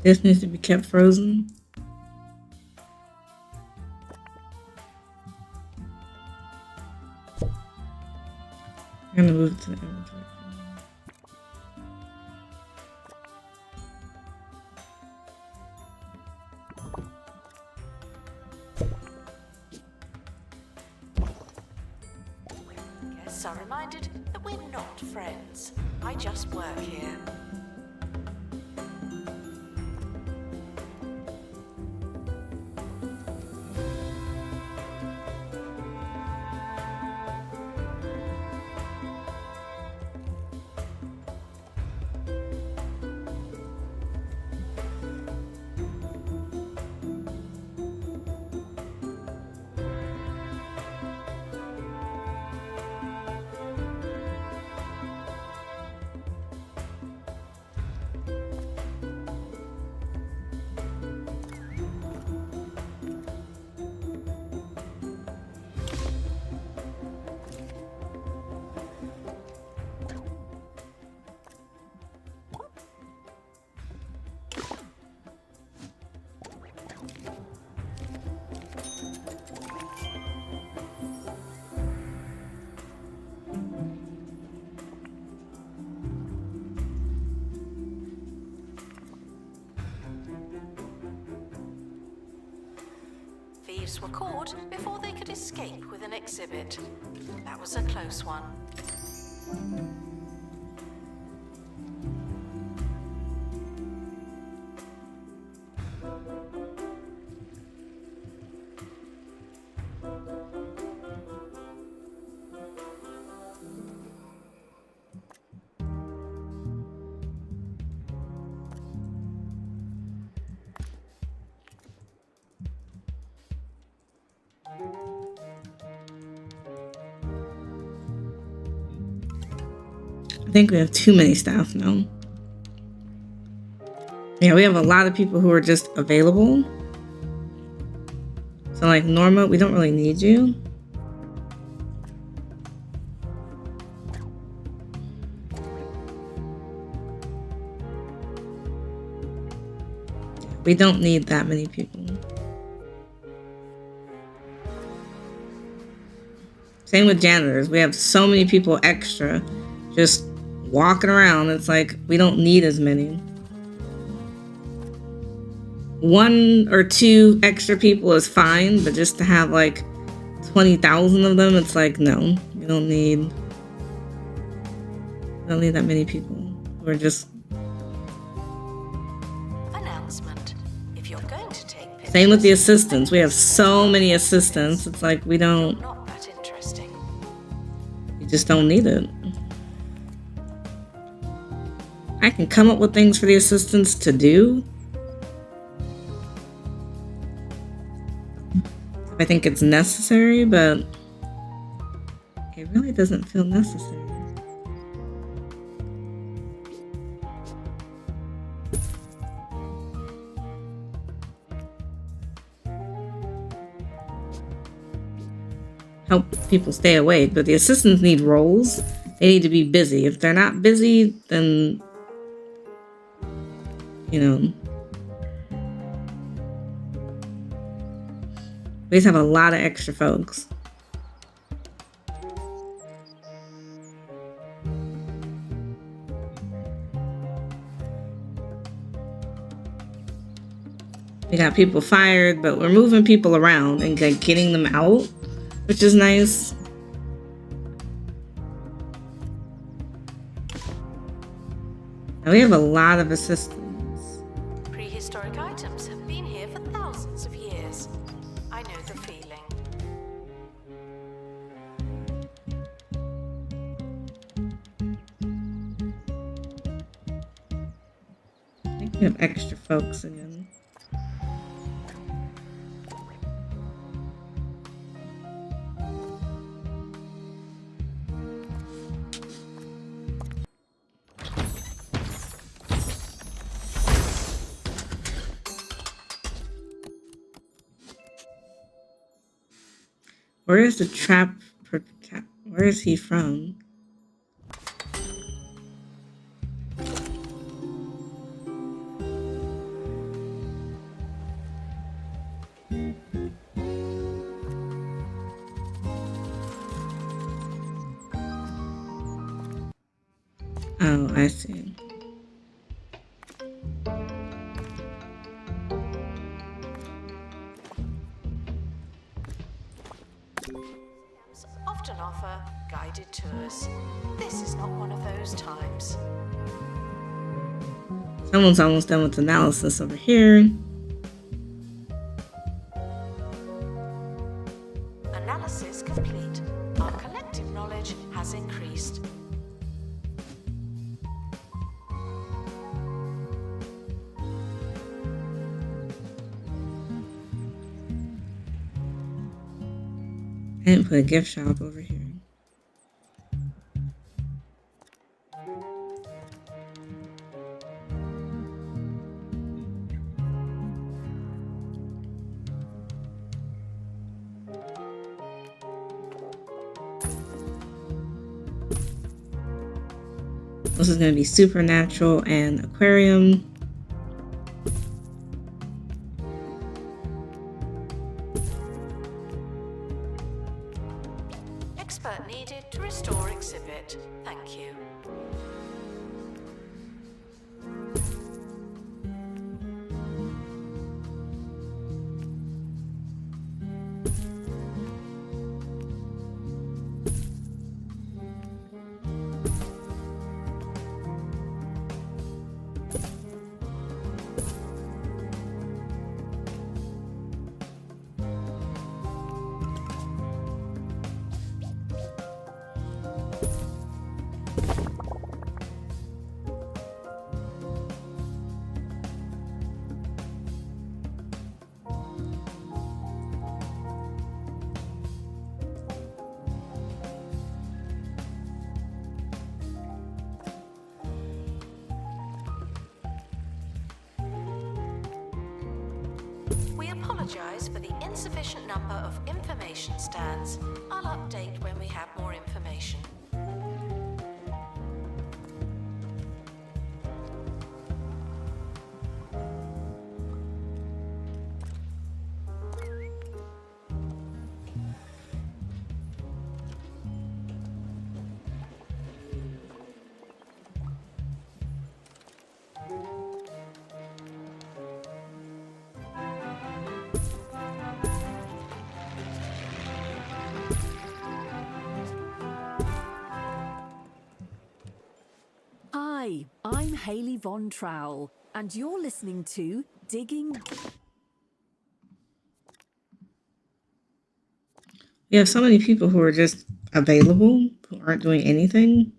This needs to be kept frozen. I'm gonna move it to the inventory. Guests are reminded that we're not friends. I just work here. Thieves were caught before they could escape with an exhibit. That was a close one. I think we have too many staff now. Yeah, we have a lot of people who are just available. So like Norma, we don't really need you. We don't need that many people. Same with janitors. We have so many people extra just walking around. It's like we don't need as many. 1 or 2 extra people is fine, but just to have like 20,000 of them, it's like no, you don't need that many people. We're just Announcement. If you're going to take pictures, same with the assistants. We have so many assistants. It's like we don't. not that interesting. You just don't need it. I can come up with things for the assistants to do. If I think it's necessary, but it really doesn't feel necessary. Help people stay awake, but the assistants need roles. They need to be busy. If they're not busy, then we just have a lot of extra folks. We got people fired, but we're moving people around and like, getting them out, which is nice. Now we have a lot of assistants. Prehistoric items have been here for thousands of years. I know the feeling. I think we have extra folks again. Where is the trap? Where is he from? Oh, I see. Often offer guided tours. This is not one of those times. Someone's almost done with analysis over here. Analysis complete. Our collective knowledge has increased. I didn't put a gift shop over here. This is going to be supernatural and aquarium. Expert needed to restore exhibit. Thank you. We apologize for the insufficient number of information stands. I'll update when we have more information. Hi, I'm Hayley Von Trowell, and you're listening to Digging. We have so many people who are just available, who aren't doing anything.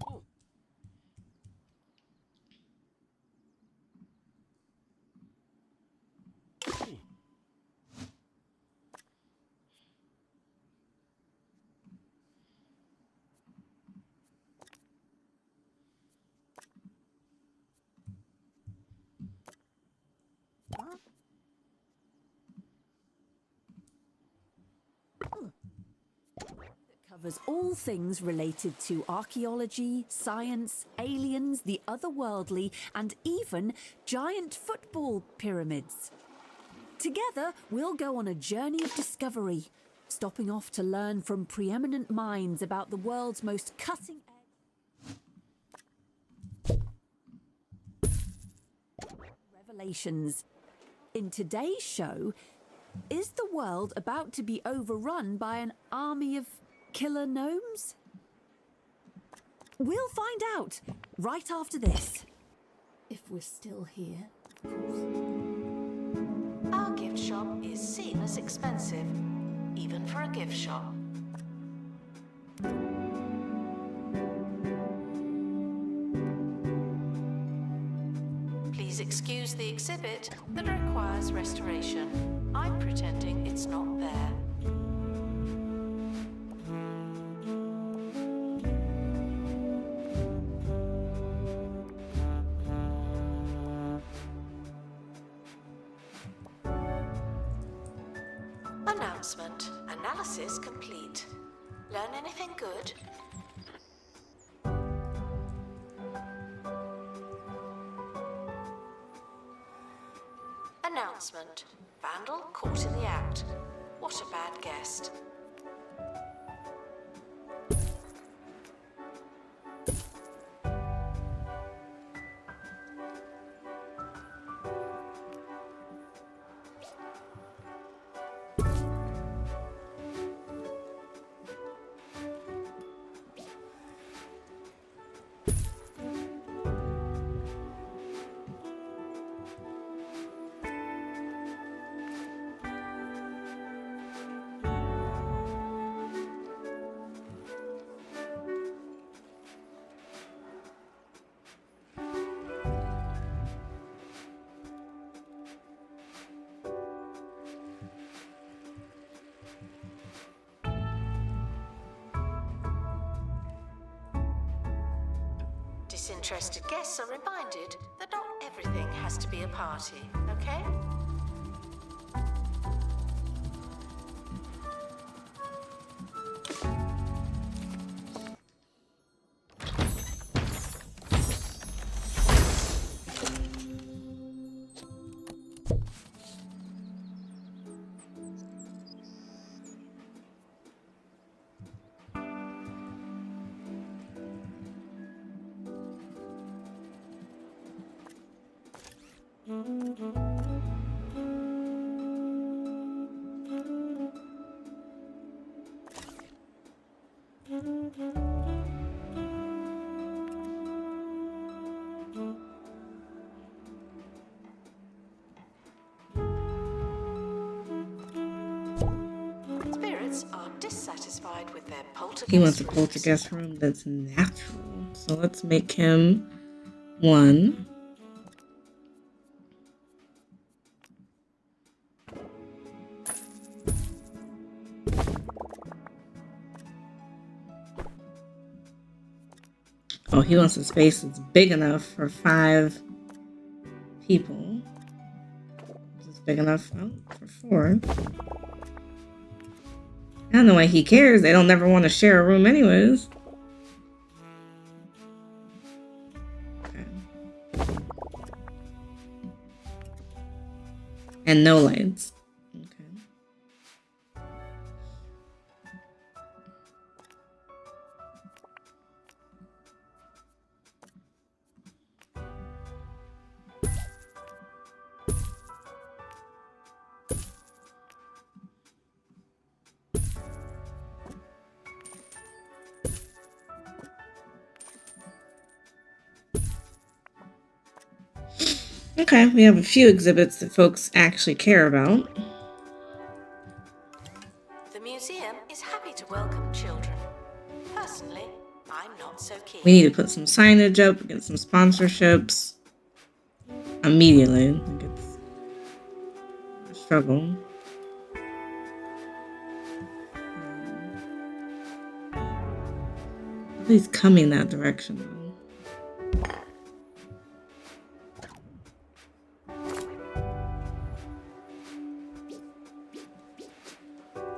Covers all things related to archaeology, science, aliens, the otherworldly, and even giant football pyramids. Together, we'll go on a journey of discovery, stopping off to learn from preeminent minds about the world's most cutting-edge revelations. In today's show, is the world about to be overrun by an army of killer gnomes? We'll find out right after this. If we're still here, of course. Our gift shop is seen as expensive, even for a gift shop. Please excuse the exhibit that requires restoration. I'm pretending it's not there. Announcement. Analysis complete. Learn anything good? Announcement. Vandal caught in the act. What a bad guest. Disinterested guests are reminded that not everything has to be a party, okay? Spirits are dissatisfied with their poltergeist. He wants a poltergeist room that's natural. So let's make him 1. Oh, he wants a space that's big enough for 5 people. Is this big enough? Oh, for 4. I don't know why he cares. They don't never want to share a room anyways. Okay. And no lights. Okay. Okay, we have a few exhibits that folks actually care about. The museum is happy to welcome children. Personally, I'm not so keen. We need to put some signage up, get some sponsorships immediately. I think it's a struggle. Nobody's coming that direction though.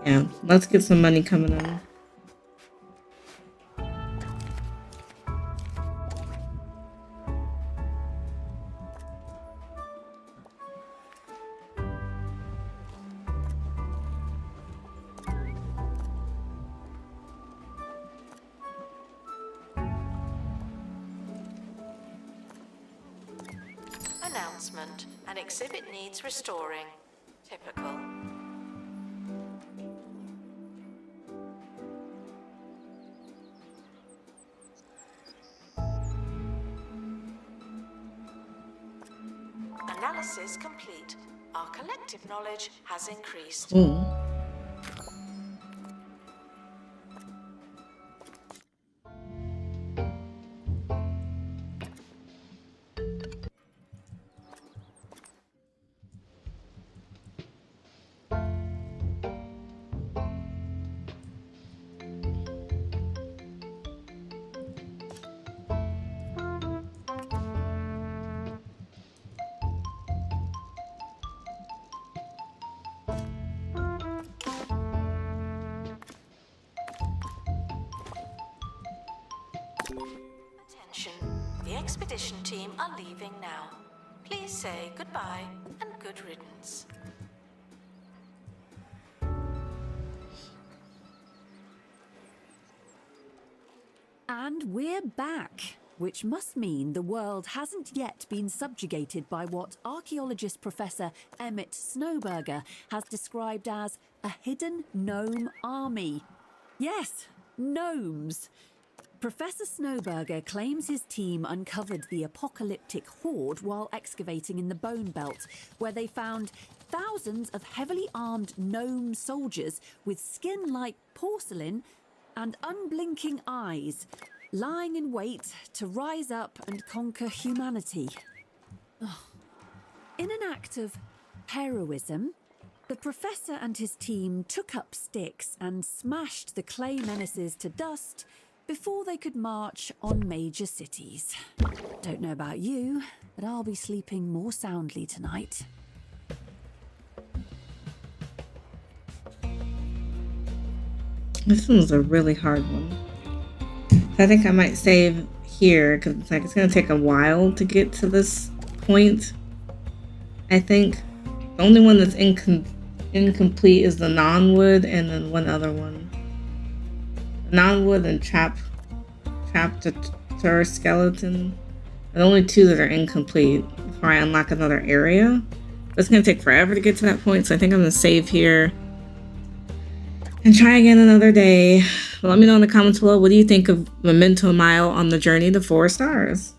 Yeah, let's get some money coming in. announcement. An exhibit needs restoring. Typical. Analysis complete. Our collective knowledge has increased. Ooh. Attention. The expedition team are leaving now. Please say goodbye and good riddance. And we're back, which must mean the world hasn't yet been subjugated by what archaeologist Professor Emmett Snowberger has described as a hidden gnome army. Yes, gnomes. Professor Snowberger claims his team uncovered the apocalyptic horde while excavating in the Bone Belt, where they found thousands of heavily armed gnome soldiers with skin like porcelain and unblinking eyes, lying in wait to rise up and conquer humanity. In an act of heroism, the professor and his team took up sticks and smashed the clay menaces to dust before they could march on major cities. Don't know about you, but I'll be sleeping more soundly tonight. This one's a really hard one. I think I might save here because it's going to take a while to get to this point. I think the only one that's incomplete is the non-wood and then one other one. Non-wood and trapped skeleton. The only two that are incomplete before I unlock another area. But it's going to take forever to get to that point, so I think I'm going to save here and try again another day. Let me know in the comments below, what do you think of Memento Mile on the journey to 4 stars?